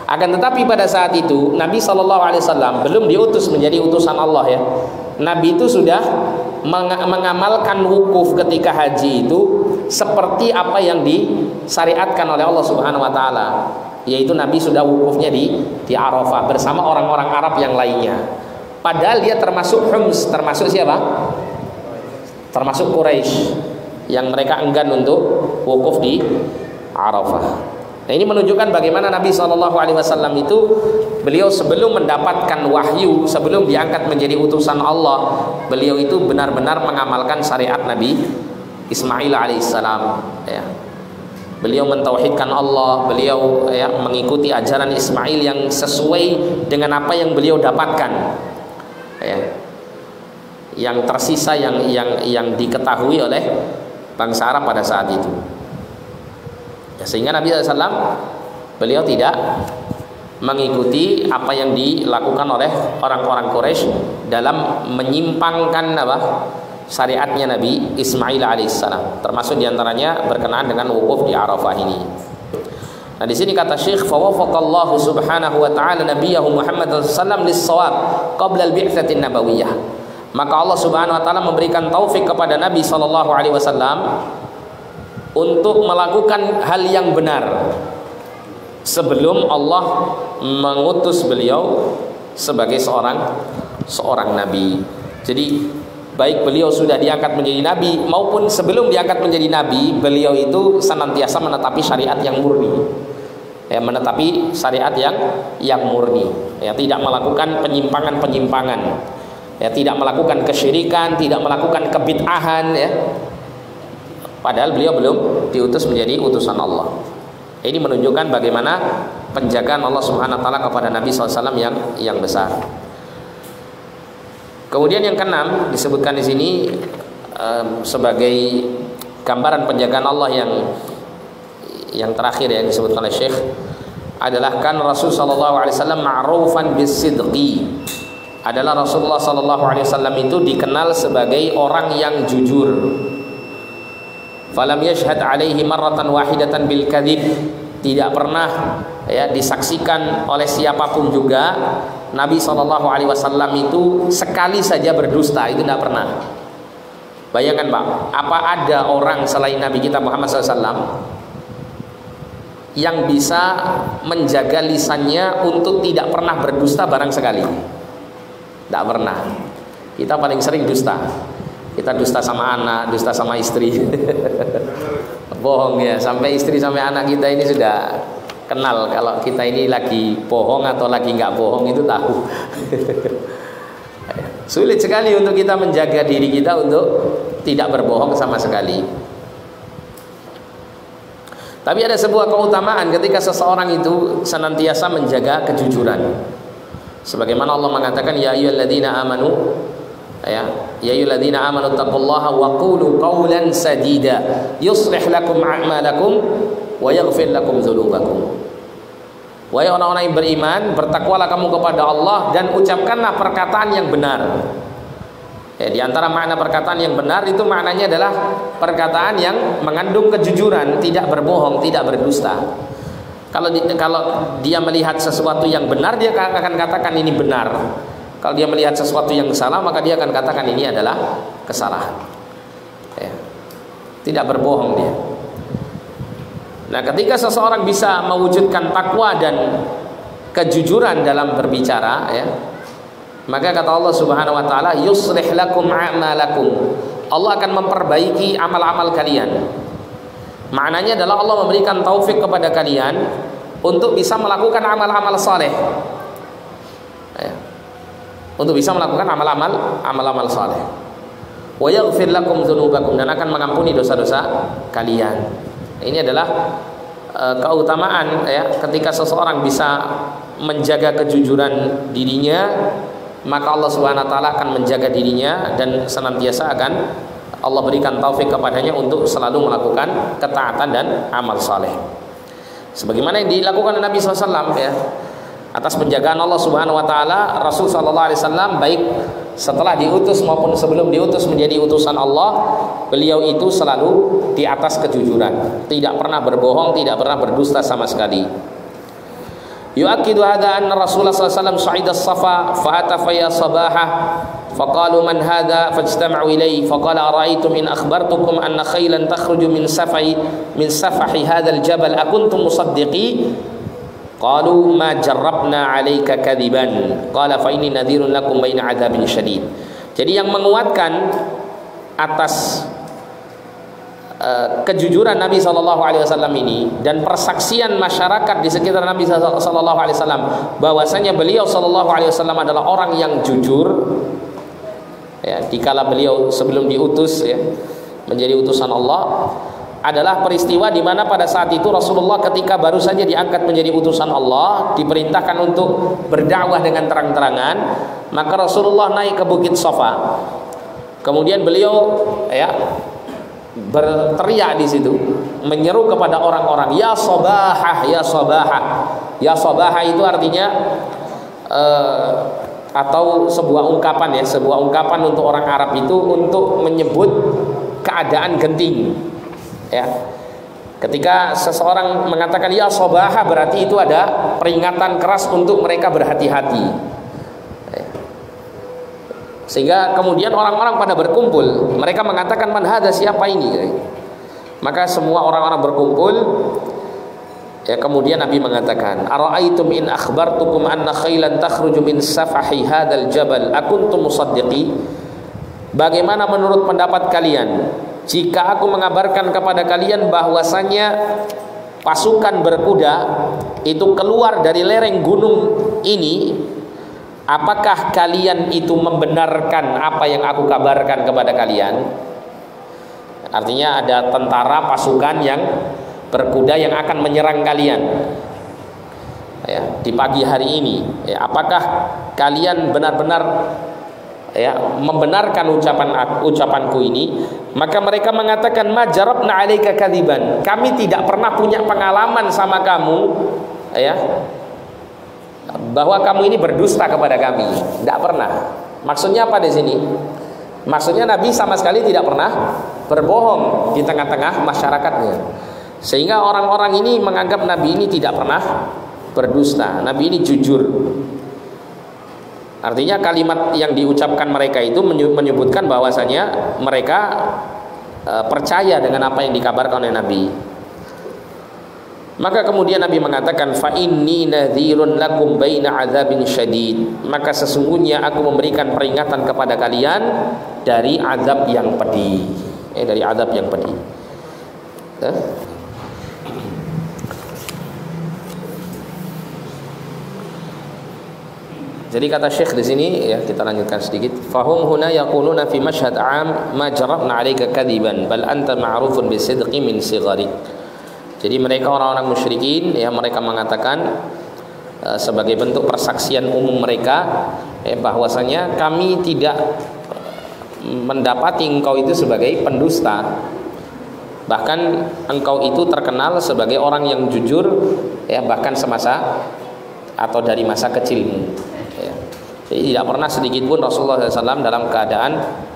Akan tetapi pada saat itu Nabi SAW belum diutus menjadi utusan Allah, ya. Nabi itu sudah mengamalkan wukuf ketika haji itu seperti apa yang disyariatkan oleh Allah Subhanahu wa taala, yaitu Nabi sudah wukufnya di Arafah bersama orang-orang Arab yang lainnya. Padahal dia termasuk Hums, termasuk siapa? Termasuk Quraisy yang mereka enggan untuk wukuf di Arafah. Nah, ini menunjukkan bagaimana Nabi SAW itu beliau sebelum mendapatkan wahyu, sebelum diangkat menjadi utusan Allah, beliau itu benar-benar mengamalkan syariat Nabi Ismail alaihissalam. Ya. Beliau mentauhidkan Allah, beliau mengikuti ajaran Ismail yang sesuai dengan apa yang beliau dapatkan. Ya. Yang tersisa yang diketahui oleh bangsa Arab pada saat itu. Ya, sehingga Nabi SAW beliau tidak mengikuti apa yang dilakukan oleh orang-orang Quraisy dalam menyimpangkan syariatnya Nabi Ismail alaihissalam, termasuk diantaranya berkenaan dengan wukuf di Arafah ini. Nah, di sini kata Syekh, fawafaqallahu subhanahu wa ta'ala nabiyahu Muhammad sallallahu alaihi wasallam lis-shawab qabla al-bi'tsati nabawiyah. Maka Allah Subhanahu wa taala memberikan taufik kepada Nabi sallallahu alaihi wasallam untuk melakukan hal yang benar sebelum Allah mengutus beliau sebagai seorang nabi. Jadi baik beliau sudah diangkat menjadi nabi maupun sebelum diangkat menjadi nabi, beliau itu senantiasa menetapi syariat yang murni. Ya, menetapi syariat yang murni. Ya, tidak melakukan penyimpangan-penyimpangan. Ya, tidak melakukan kesyirikan, tidak melakukan kebid'ahan, ya. Padahal beliau belum diutus menjadi utusan Allah. Ini menunjukkan bagaimana penjagaan Allah Subhanahu wa taala kepada Nabi SAW yang besar. Kemudian yang keenam disebutkan di sini sebagai gambaran penjagaan Allah yang terakhir yang disebutkan oleh Syekh adalah kan Rasul sallallahu alaihi wasallam ma'rufan bis-sidqi. Adalah Rasulullah sallallahu alaihi wasallam itu dikenal sebagai orang yang jujur. Falam yashhad alaihi marratan wahidatan bil kadhib. Tidak pernah disaksikan oleh siapapun juga Nabi sallallahu alaihi wasallam itu sekali saja berdusta, itu tidak pernah. Bayangkan Pak, apa ada orang selain Nabi kita Muhammad SAW yang bisa menjaga lisannya untuk tidak pernah berdusta barang sekali? Tidak pernah. Kita paling sering dusta. Kita dusta sama anak, dusta sama istri. Bohong ya, sampai istri sampai anak kita ini sudah kenal kalau kita ini lagi bohong atau lagi nggak bohong, itu tahu. Sulit sekali untuk kita menjaga diri kita untuk tidak berbohong sama sekali. Tapi ada sebuah keutamaan ketika seseorang itu senantiasa menjaga kejujuran. Sebagaimana Allah mengatakan, ya ayyuhalladzina amanu, ya ayyuhalladzina amanu taqullaha wa qulu qawlan sadida yuslih lakum a'malakum wa yaghfir lakum dzunubakum. Wahai orang-orang yang beriman, bertakwalah kamu kepada Allah dan ucapkanlah perkataan yang benar. Ya, di antara makna perkataan yang benar itu maknanya adalah perkataan yang mengandung kejujuran, tidak berbohong, tidak berdusta. Kalau dia melihat sesuatu yang benar, dia akan katakan ini benar. Kalau dia melihat sesuatu yang salah, maka dia akan katakan ini adalah kesalahan. Ya. Tidak berbohong dia. Nah, ketika seseorang bisa mewujudkan takwa dan kejujuran dalam berbicara, ya, maka kata Allah Subhanahu wa taala, yuslih lakum a'malakum. Allah akan memperbaiki amal-amal kalian. Maknanya adalah Allah memberikan taufik kepada kalian untuk bisa melakukan amal-amal saleh. Ya. Untuk bisa melakukan amal-amal saleh. Wa yaghfir lakum dzunubakum, dan akan mengampuni dosa-dosa kalian. Ini adalah keutamaan ya, ketika seseorang bisa menjaga kejujuran dirinya, maka Allah Subhanahu wa taala akan menjaga dirinya dan senantiasa akan Allah berikan taufik kepadanya untuk selalu melakukan ketaatan dan amal saleh. Sebagaimana yang dilakukan Nabi SAW ya, atas penjagaan Allah Subhanahu wa taala, Rasul sallallahu alaihi wasallam baik setelah diutus maupun sebelum diutus menjadi utusan Allah, beliau itu selalu di atas kejujuran, tidak pernah berbohong, tidak pernah berdusta sama sekali. yu'akkidu hadha anna Rasulullah sallallahu alaihi wasallam sa'ida as-safa fa'atafa ya sabahah faqalu man hadha fajtama'u ilayhi faqala ara'aytum in akhbartukum anna khaylan takhruju min safahi hadha al-jabal akuntum musaddiqi qalu ma jarrabna 'alayka kadhiban qala fa inni nadhirun lakum baina 'adzabin syadid. Jadi yang menguatkan atas kejujuran Nabi SAW ini dan persaksian masyarakat di sekitar Nabi SAW bahwasanya beliau SAW adalah orang yang jujur, ya, dikala beliau sebelum diutus, ya, menjadi utusan Allah, adalah peristiwa di mana pada saat itu Rasulullah ketika baru saja diangkat menjadi utusan Allah, diperintahkan untuk berdakwah dengan terang-terangan, maka Rasulullah naik ke Bukit Safa. Kemudian beliau, ya, berteriak di situ, menyeru kepada orang-orang, ya sabahah, ya sabahah. Ya sabahah itu artinya atau sebuah ungkapan, ya, sebuah ungkapan untuk orang Arab itu untuk menyebut keadaan genting, ya. Ketika seseorang mengatakan ya sabahah, berarti itu ada peringatan keras untuk mereka berhati-hati. Sehingga kemudian orang-orang pada berkumpul, mereka mengatakan man hadza, siapa ini? Maka semua orang-orang berkumpul, ya, kemudian Nabi mengatakan ara'aitum in akhbartukum anna khailan takhruju min safahi hadzal jabal akuntum musaddiqi. Bagaimana menurut pendapat kalian jika aku mengabarkan kepada kalian bahwasanya pasukan berkuda itu keluar dari lereng gunung ini, apakah kalian itu membenarkan apa yang aku kabarkan kepada kalian? Artinya ada tentara pasukan yang berkuda yang akan menyerang kalian, ya, di pagi hari ini, ya, apakah kalian benar-benar, ya, membenarkan ucapanku ini? Maka mereka mengatakan ma jarabna 'alaika kadziban, kami tidak pernah punya pengalaman sama kamu, ya, bahwa kamu ini berdusta kepada kami. Tidak pernah. Maksudnya apa di sini? Maksudnya Nabi sama sekali tidak pernah berbohong di tengah-tengah masyarakatnya, sehingga orang-orang ini menganggap Nabi ini tidak pernah berdusta. Nabi ini jujur. Artinya kalimat yang diucapkan mereka itu menyebutkan bahwasanya mereka percaya dengan apa yang dikabarkan oleh Nabi. Maka kemudian Nabi mengatakan fa inni nadhirun lakum baina adzabin syadid, maka sesungguhnya aku memberikan peringatan kepada kalian dari azab yang pedih, dari azab yang pedih. Jadi kata Syekh di sini, ya, kita lanjutkan sedikit. Fahum huna yaquluna fi mashhad 'am ma jarabna 'alaika kadiban bal anta ma'rufun bisidqi min sigharik. Jadi mereka orang-orang musyrikin, ya, mereka mengatakan sebagai bentuk persaksian umum mereka, bahwasanya kami tidak mendapati engkau itu sebagai pendusta. Bahkan engkau itu terkenal sebagai orang yang jujur, ya, bahkan semasa atau dari masa kecilmu, ya. Jadi tidak pernah sedikit pun Rasulullah SAW dalam keadaan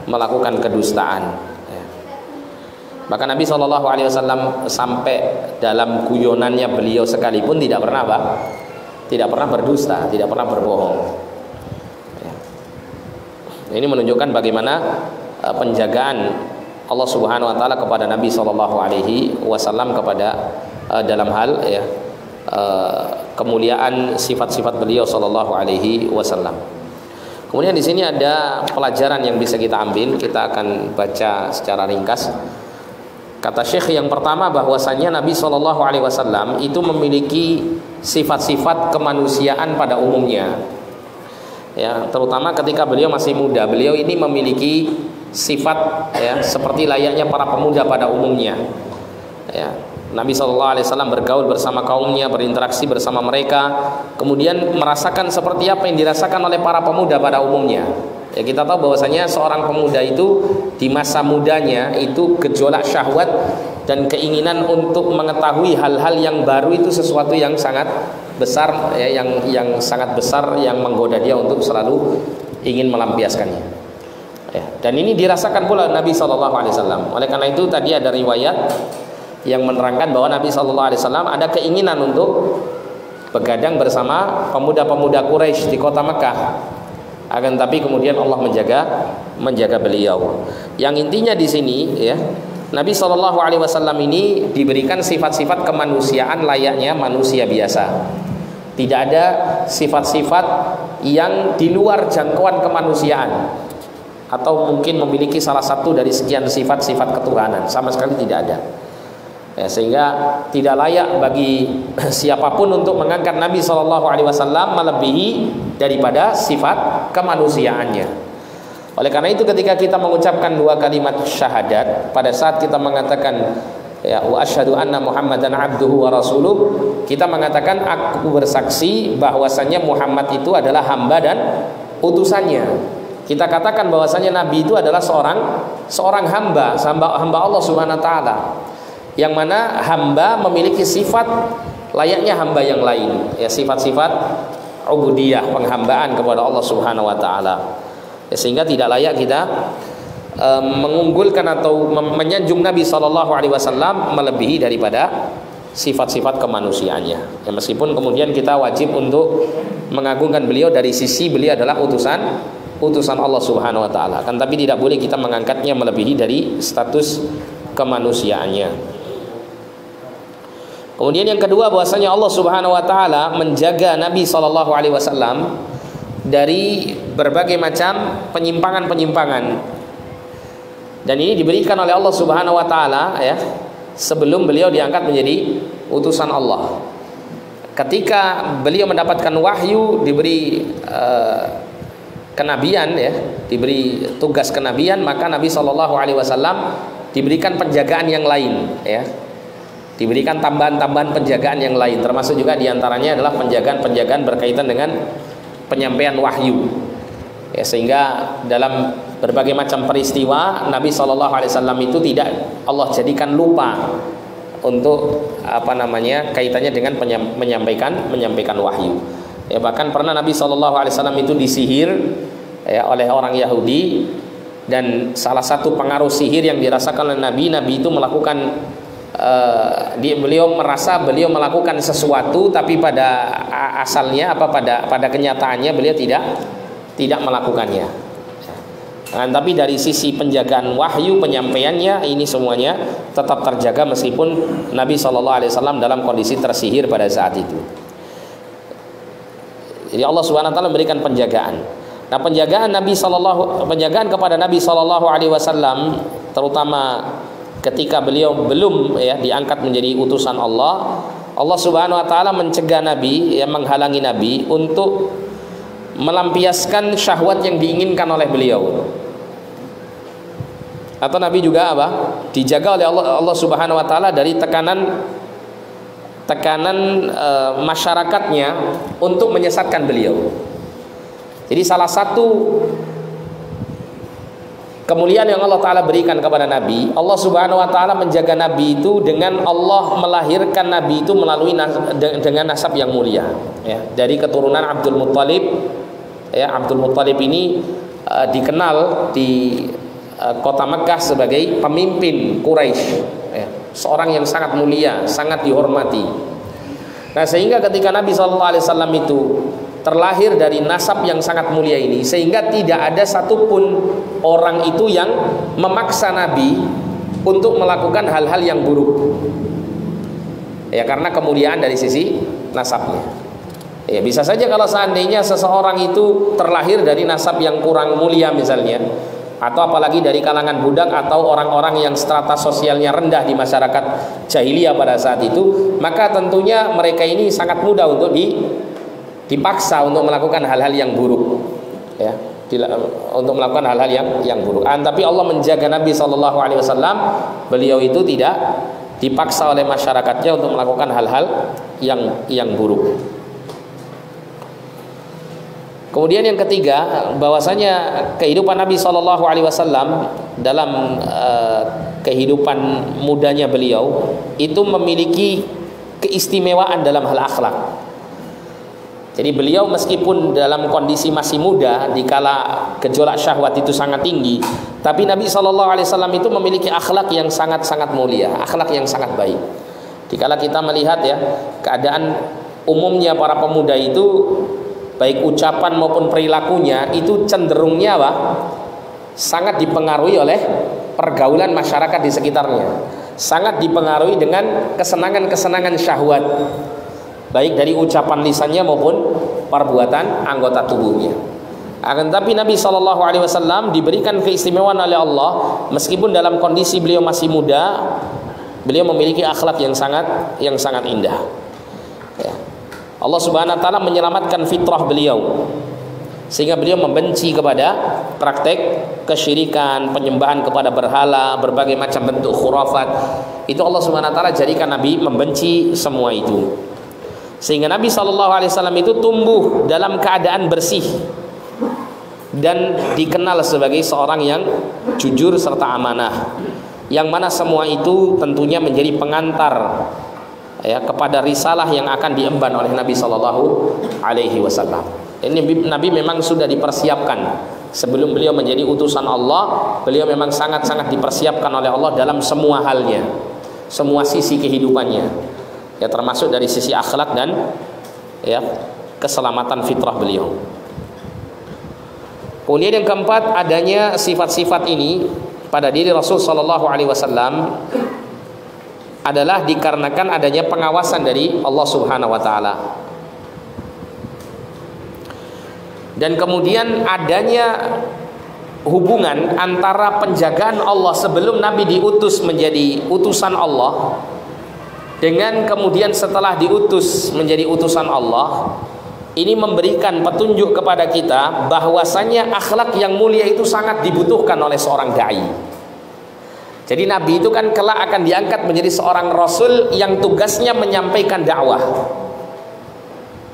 melakukan kedustaan. Bahkan Nabi SAW sampai dalam guyonannya beliau sekalipun tidak pernah apa? Tidak pernah berdusta, tidak pernah berbohong. Ya. Ini menunjukkan bagaimana penjagaan Allah Subhanahu Wa Taala kepada Nabi SAW kepada dalam hal, ya, kemuliaan sifat-sifat beliau SAW. Kemudian di sini ada pelajaran yang bisa kita ambil. Kita akan baca secara ringkas. Kata Syekh yang pertama bahwasanya Nabi SAW itu memiliki sifat-sifat kemanusiaan pada umumnya, ya, terutama ketika beliau masih muda. Beliau ini memiliki sifat, ya, seperti layaknya para pemuda pada umumnya, ya. Nabi SAW bergaul bersama kaumnya, berinteraksi bersama mereka, kemudian merasakan seperti apa yang dirasakan oleh para pemuda pada umumnya. Ya, kita tahu bahwasanya seorang pemuda itu di masa mudanya itu gejolak syahwat dan keinginan untuk mengetahui hal-hal yang baru itu sesuatu yang sangat besar, ya, yang sangat besar, yang menggoda dia untuk selalu ingin melampiaskannya. Ya, dan ini dirasakan pula Nabi SAW. Oleh karena itu tadi ada riwayat yang menerangkan bahwa Nabi SAW ada keinginan untuk begadang bersama pemuda-pemuda Quraisy di kota Mekah. Akan tapi kemudian Allah menjaga beliau. Yang intinya di sini ya, Nabi SAW ini diberikan sifat-sifat kemanusiaan layaknya manusia biasa. Tidak ada sifat-sifat yang di luar jangkauan kemanusiaan, atau mungkin memiliki salah satu dari sekian sifat-sifat ketuhanan, sama sekali tidak ada. Ya, sehingga tidak layak bagi siapapun untuk mengangkat Nabi SAW melebihi daripada sifat kemanusiaannya. Oleh karena itu ketika kita mengucapkan dua kalimat syahadat, pada saat kita mengatakan ya wa asyhadu anna Muhammadan abduhu wa rasuluh, kita mengatakan aku bersaksi bahwasannya Muhammad itu adalah hamba dan utusannya. Kita katakan bahwasannya Nabi itu adalah seorang hamba Allah Subhanahu wa taala, yang mana hamba memiliki sifat layaknya hamba yang lain, ya, sifat-sifat ubudiyah, penghambaan kepada Allah Subhanahu wa taala. Ya, sehingga tidak layak kita mengunggulkan atau menyanjung Nabi SAW melebihi daripada sifat-sifat kemanusiaannya. Ya, meskipun kemudian kita wajib untuk mengagungkan beliau dari sisi beliau adalah utusan Allah Subhanahu wa taala. Kan tapi tidak boleh kita mengangkatnya melebihi dari status kemanusiaannya. Kemudian yang kedua, bahwasanya Allah Subhanahu wa taala menjaga Nabi SAW dari berbagai macam penyimpangan-penyimpangan. Dan ini diberikan oleh Allah Subhanahu wa taala ya, sebelum beliau diangkat menjadi utusan Allah. Ketika beliau mendapatkan wahyu, diberi kenabian ya, diberi tugas kenabian, maka Nabi SAW diberikan penjagaan yang lain ya. Diberikan tambahan-tambahan penjagaan yang lain, termasuk juga diantaranya adalah penjagaan-penjagaan berkaitan dengan penyampaian wahyu. Ya, sehingga dalam berbagai macam peristiwa Nabi SAW itu tidak Allah jadikan lupa untuk kaitannya dengan menyampaikan wahyu. Ya, bahkan pernah Nabi SAW itu disihir ya, oleh orang Yahudi, dan salah satu pengaruh sihir yang dirasakan oleh Nabi itu melakukan beliau merasa beliau melakukan sesuatu, tapi pada asalnya pada kenyataannya beliau tidak melakukannya. Nah, tapi dari sisi penjagaan wahyu, penyampaiannya ini semuanya tetap terjaga meskipun Nabi SAW dalam kondisi tersihir pada saat itu. Jadi Allah Subhanahu wa taala memberikan penjagaan. Nah, penjagaan kepada Nabi SAW terutama ketika beliau belum ya diangkat menjadi utusan Allah, Allah Subhanahu wa taala mencegah Nabi, ya, menghalangi Nabi untuk melampiaskan syahwat yang diinginkan oleh beliau. Atau Nabi juga dijaga oleh Allah Subhanahu wa taala dari tekanan masyarakatnya untuk menyesatkan beliau. Jadi salah satu kemuliaan yang Allah Ta'ala berikan kepada Nabi, Allah Subhanahu wa Ta'ala menjaga Nabi itu dengan Allah melahirkan Nabi itu melalui dengan nasab yang mulia ya, dari keturunan Abdul Muttalib ya. Abdul Muttalib ini dikenal di kota Mekah sebagai pemimpin Quraisy ya, seorang yang sangat mulia, sangat dihormati. Nah, sehingga ketika Nabi SAW itu terlahir dari nasab yang sangat mulia ini, sehingga tidak ada satupun orang itu yang memaksa Nabi untuk melakukan hal-hal yang buruk ya, karena kemuliaan dari sisi nasabnya ya. Bisa saja kalau seandainya seseorang itu terlahir dari nasab yang kurang mulia misalnya, atau apalagi dari kalangan budak atau orang-orang yang strata sosialnya rendah di masyarakat jahiliyah pada saat itu, maka tentunya mereka ini sangat mudah untuk dipaksa untuk melakukan hal-hal yang buruk ya, untuk melakukan hal-hal yang buruk. Tapi Allah menjaga Nabi SAW, beliau itu tidak dipaksa oleh masyarakatnya untuk melakukan hal-hal yang buruk. Kemudian yang ketiga, bahwasanya kehidupan Nabi SAW dalam kehidupan mudanya beliau itu memiliki keistimewaan dalam hal akhlak. Jadi beliau meskipun dalam kondisi masih muda, dikala gejolak syahwat itu sangat tinggi, tapi Nabi SAW itu memiliki akhlak yang sangat-sangat mulia, akhlak yang sangat baik. Dikala kita melihat ya keadaan umumnya para pemuda itu baik ucapan maupun perilakunya itu cenderungnya apa? Sangat dipengaruhi oleh pergaulan masyarakat di sekitarnya, sangat dipengaruhi dengan kesenangan-kesenangan syahwat, baik dari ucapan lisannya maupun perbuatan anggota tubuhnya. Akan tapi Nabi SAW diberikan keistimewaan oleh Allah, meskipun dalam kondisi beliau masih muda, beliau memiliki akhlak yang sangat indah. Ya. Allah Subhanahu Wa Taala menyelamatkan fitrah beliau, sehingga beliau membenci kepada praktek kesyirikan, penyembahan kepada berhala, berbagai macam bentuk khurafat. Itu Allah Subhanahu Wa Taala jadikan Nabi membenci semua itu, sehingga Nabi SAW itu tumbuh dalam keadaan bersih dan dikenal sebagai seorang yang jujur serta amanah, yang mana semua itu tentunya menjadi pengantar ya kepada risalah yang akan diemban oleh Nabi SAW. Ini Nabi memang sudah dipersiapkan sebelum beliau menjadi utusan Allah. Beliau memang sangat-sangat dipersiapkan oleh Allah dalam semua halnya, semua sisi kehidupannya, ya termasuk dari sisi akhlak dan ya keselamatan fitrah beliau. Kemudian yang keempat, adanya sifat-sifat ini pada diri Rasul Shallallahu Alaihi Wasallam adalah dikarenakan adanya pengawasan dari Allah Subhanahu Wa Taala, dan kemudian adanya hubungan antara penjagaan Allah sebelum Nabi diutus menjadi utusan Allah dengan kemudian setelah diutus menjadi utusan Allah. Ini memberikan petunjuk kepada kita bahwasanya akhlak yang mulia itu sangat dibutuhkan oleh seorang dai. Jadi Nabi itu kan kelak akan diangkat menjadi seorang Rasul yang tugasnya menyampaikan dakwah.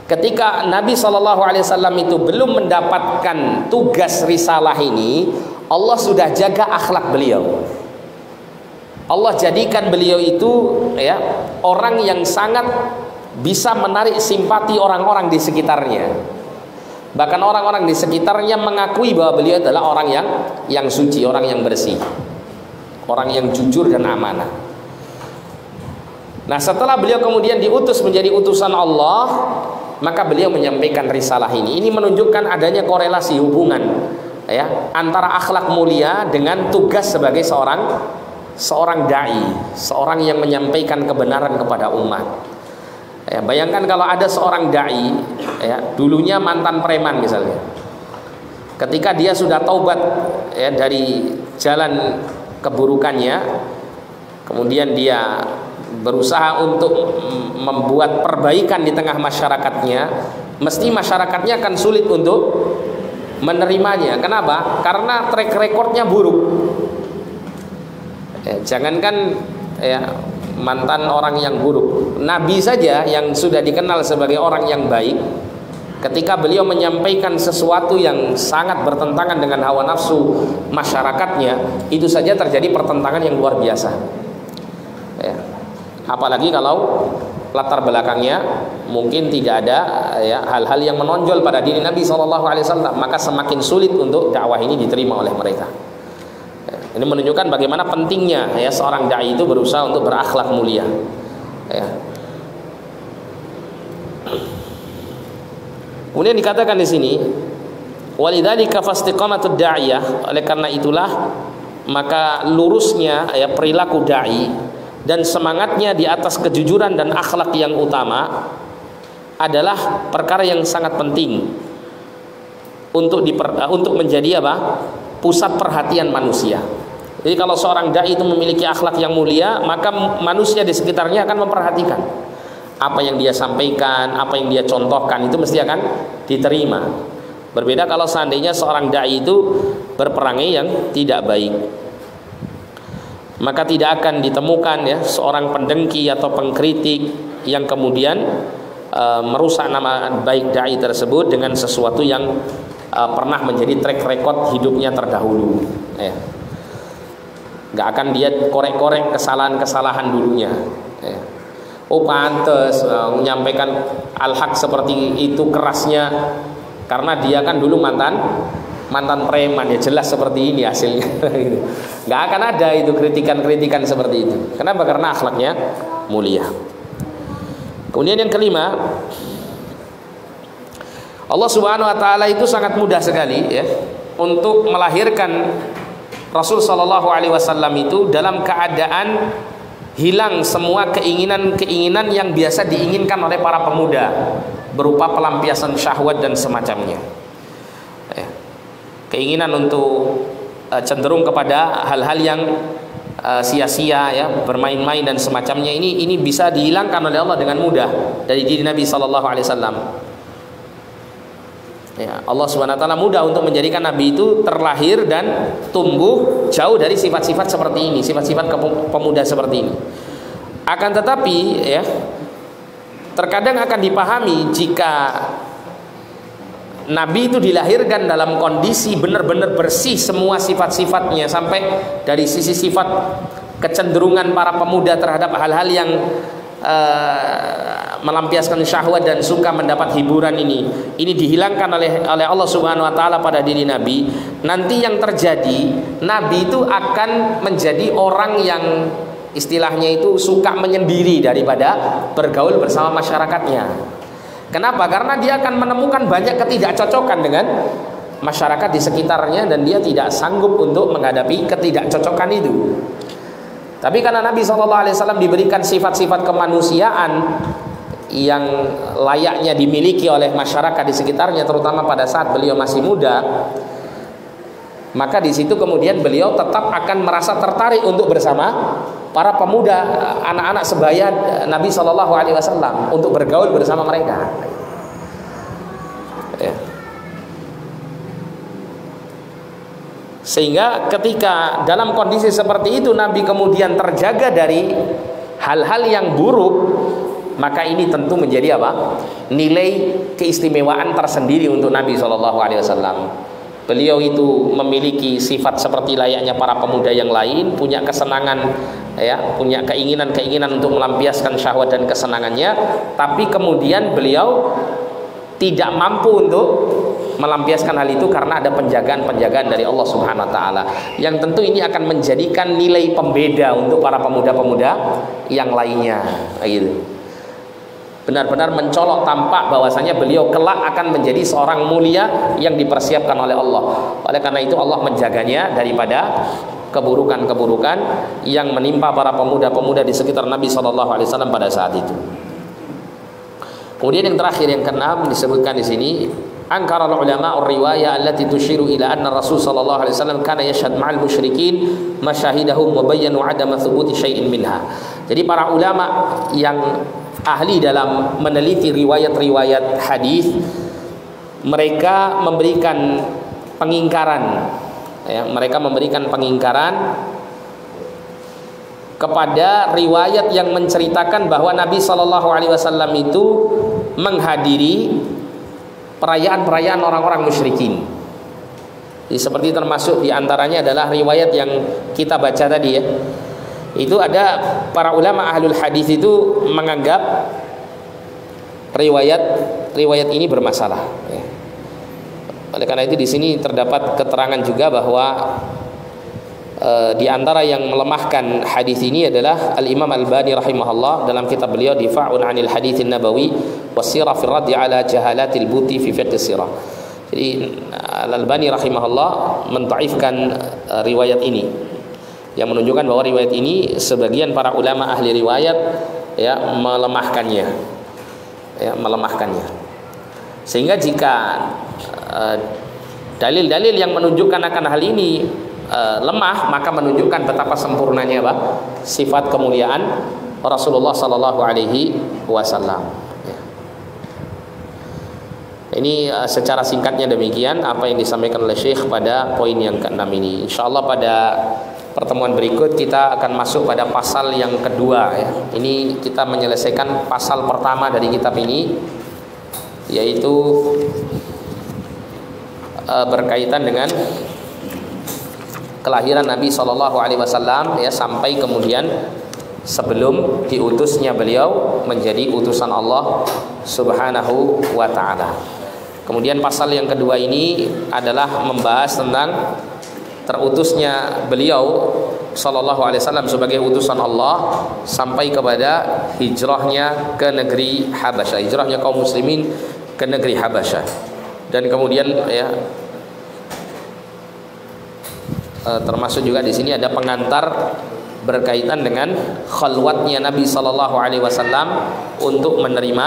Ketika Nabi SAW itu belum mendapatkan tugas risalah ini, Allah sudah jaga akhlak beliau. Allah jadikan beliau itu ya orang yang sangat bisa menarik simpati orang-orang di sekitarnya. Bahkan orang-orang di sekitarnya mengakui bahwa beliau adalah orang yang suci, orang yang bersih, orang yang jujur dan amanah. Nah, setelah beliau kemudian diutus menjadi utusan Allah, maka beliau menyampaikan risalah ini. Ini menunjukkan adanya korelasi hubungan ya antara akhlak mulia dengan tugas sebagai seorang dai, seorang yang menyampaikan kebenaran kepada umat. Ya, bayangkan kalau ada seorang dai ya, dulunya mantan preman misalnya. Ketika dia sudah taubat ya dari jalan keburukannya, kemudian dia berusaha untuk membuat perbaikan di tengah masyarakatnya, mesti masyarakatnya akan sulit untuk menerimanya. Kenapa? Karena track recordnya buruk. Ya, jangankan ya mantan orang yang buruk, Nabi saja yang sudah dikenal sebagai orang yang baik, ketika beliau menyampaikan sesuatu yang sangat bertentangan dengan hawa nafsu masyarakatnya, itu saja terjadi pertentangan yang luar biasa ya. Apalagi kalau latar belakangnya mungkin tidak ada ya hal-hal yang menonjol pada diri Nabi SAW, maka semakin sulit untuk dakwah ini diterima oleh mereka. Ini menunjukkan bagaimana pentingnya ya seorang dai itu berusaha untuk berakhlak mulia. Ya. Kemudian dikatakan di sini, walidzalika fastiqamatud da'iyah, oleh karena itulah maka lurusnya ya perilaku dai dan semangatnya di atas kejujuran dan akhlak yang utama adalah perkara yang sangat penting untuk menjadi apa? Pusat perhatian manusia. Jadi kalau seorang dai itu memiliki akhlak yang mulia, maka manusia di sekitarnya akan memperhatikan apa yang dia sampaikan, apa yang dia contohkan, itu mesti akan diterima. Berbeda kalau seandainya seorang dai itu berperangai yang tidak baik, maka tidak akan ditemukan ya seorang pendengki atau pengkritik yang kemudian merusak nama baik dai tersebut dengan sesuatu yang pernah menjadi track record hidupnya terdahulu ya. Gak akan dia korek-korek kesalahan-kesalahan dulunya ya. Oh pantes menyampaikan al-haq seperti itu kerasnya karena dia kan dulu mantan preman, ya jelas seperti ini hasilnya. Gak akan ada itu kritikan-kritikan seperti itu. Kenapa? Karena akhlaknya mulia. Kemudian yang kelima, Allah Subhanahu wa taala itu sangat mudah sekali ya untuk melahirkan Rasul sallallahu alaihi wasallam itu dalam keadaan hilang semua keinginan-keinginan yang biasa diinginkan oleh para pemuda berupa pelampiasan syahwat dan semacamnya. Keinginan untuk cenderung kepada hal-hal yang sia-sia ya, bermain-main dan semacamnya, ini bisa dihilangkan oleh Allah dengan mudah dari diri Nabi sallallahu alaihi wasallam. Ya, Allah Subhanahu wa taala mudah untuk menjadikan Nabi itu terlahir dan tumbuh jauh dari sifat-sifat seperti ini, sifat-sifat pemuda seperti ini. Akan tetapi ya, terkadang akan dipahami jika Nabi itu dilahirkan dalam kondisi benar-benar bersih semua sifat-sifatnya, sampai dari sisi sifat kecenderungan para pemuda terhadap hal-hal yang melampiaskan syahwat dan suka mendapat hiburan ini dihilangkan oleh Allah Subhanahu wa taala pada diri Nabi. Nanti yang terjadi, Nabi itu akan menjadi orang yang istilahnya itu suka menyendiri daripada bergaul bersama masyarakatnya. Kenapa? Karena dia akan menemukan banyak ketidakcocokan dengan masyarakat di sekitarnya dan dia tidak sanggup untuk menghadapi ketidakcocokan itu. Tapi karena Nabi SAW diberikan sifat-sifat kemanusiaan yang layaknya dimiliki oleh masyarakat di sekitarnya, terutama pada saat beliau masih muda, maka di situ kemudian beliau tetap akan merasa tertarik untuk bersama para pemuda, anak-anak sebaya Nabi SAW, untuk bergaul bersama mereka. Ya. Sehingga ketika dalam kondisi seperti itu Nabi kemudian terjaga dari hal-hal yang buruk, maka ini tentu menjadi apa? Nilai keistimewaan tersendiri untuk Nabi SAW. Beliau itu memiliki sifat seperti layaknya para pemuda yang lain, punya kesenangan ya, punya keinginan-keinginan untuk melampiaskan syahwat dan kesenangannya, tapi kemudian beliau tidak mampu untuk melampiaskan hal itu karena ada penjagaan-penjagaan dari Allah Subhanahu wa taala. Yang tentu ini akan menjadikan nilai pembeda untuk para pemuda-pemuda yang lainnya, gitu. Benar-benar mencolok tampak bahwasanya beliau kelak akan menjadi seorang mulia yang dipersiapkan oleh Allah. Oleh karena itu Allah menjaganya daripada keburukan-keburukan yang menimpa para pemuda-pemuda di sekitar Nabi SAW pada saat itu. Kemudian yang terakhir, yang keenam, disebutkan di sini, angkara ulama riwayah allati tushiru ila anna Rasul sallallahu alaihi wasallam kana yashhad ma'al musyrikin masyahidahum wa bayyanu adama thubuti syai'in minha. Jadi para ulama yang ahli dalam meneliti riwayat-riwayat hadis, mereka memberikan pengingkaran ya, mereka memberikan pengingkaran kepada riwayat yang menceritakan bahwa Nabi sallallahu alaihi wasallam itu menghadiri perayaan-perayaan orang-orang musyrikin. Jadi seperti termasuk diantaranya adalah riwayat yang kita baca tadi ya. Itu ada para ulama ahlul hadis itu menganggap riwayat ini bermasalah. Ya. Oleh karena itu di sini terdapat keterangan juga bahwa di antara yang melemahkan hadis ini adalah Al-Imam Al-Albani rahimahullah dalam kitab beliau Difa'un 'anil Haditsin Nabawi wasirah fi raddi 'ala jahalatil buti fi fiqh sirah. Jadi Al-Albani rahimahullah mentaifkan riwayat ini, yang menunjukkan bahwa riwayat ini sebagian para ulama ahli riwayat ya melemahkannya. Ya, melemahkannya. Sehingga jika dalil-dalil yang menunjukkan akan hal ini lemah, maka menunjukkan betapa sempurnanya apa? Sifat kemuliaan Rasulullah sallallahu alaihi wasallam. Ya. Ini secara singkatnya demikian apa yang disampaikan oleh Syekh pada poin yang ke-6 ini. Insyaallah pada pertemuan berikut kita akan masuk pada pasal yang kedua ya. Ini kita menyelesaikan pasal pertama dari kitab ini, yaitu berkaitan dengan kelahiran Nabi Shallallahu Alaihi Wasallam ya, sampai kemudian sebelum diutusnya beliau menjadi utusan Allah Subhanahu wa Ta'ala. Kemudian pasal yang kedua ini adalah membahas tentang terutusnya beliau sallallahu alaihi wasallam sebagai utusan Allah sampai kepada hijrahnya ke negeri Habasyah, hijrahnya kaum muslimin ke negeri Habasyah. Dan kemudian ya termasuk juga di sini ada pengantar berkaitan dengan khalwatnya Nabi sallallahu alaihi wasallam untuk menerima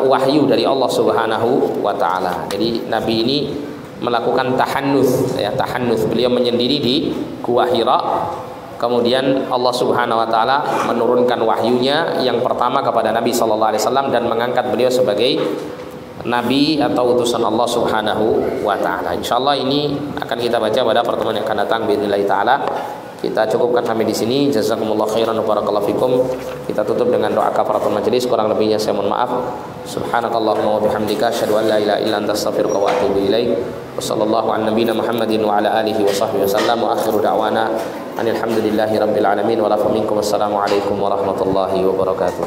wahyu dari Allah Subhanahu wa taala. Jadi Nabi ini melakukan tahannuts ya, tahannuts, beliau menyendiri di Gua Hira. Kemudian Allah Subhanahu wa taala menurunkan wahyunya yang pertama kepada Nabi sallallahu alaihi wasallam dan mengangkat beliau sebagai nabi atau utusan Allah Subhanahu wa taala. Insyaallah ini akan kita baca pada pertemuan yang akan datang باذنillah taala. Kita cukupkan sampai di sini. Jazakumullah khairan wa barakallahu fikum. Kita tutup dengan doa kafaratul majelis. Kurang lebihnya saya mohon maaf. Subhanakallahumma wa bihamdika asyhadu an la ilaha illa anta astaghfiruka wa atubu ilaik. Wa sallallahu ala nabiyyina Muhammadin wa ala alihi wa sahbihi wasallam. Wa akhiru da'wana alhamdulillahi rabbil alamin wa lafa minkum. Wassalamu alaikum warahmatullahi wabarakatuh.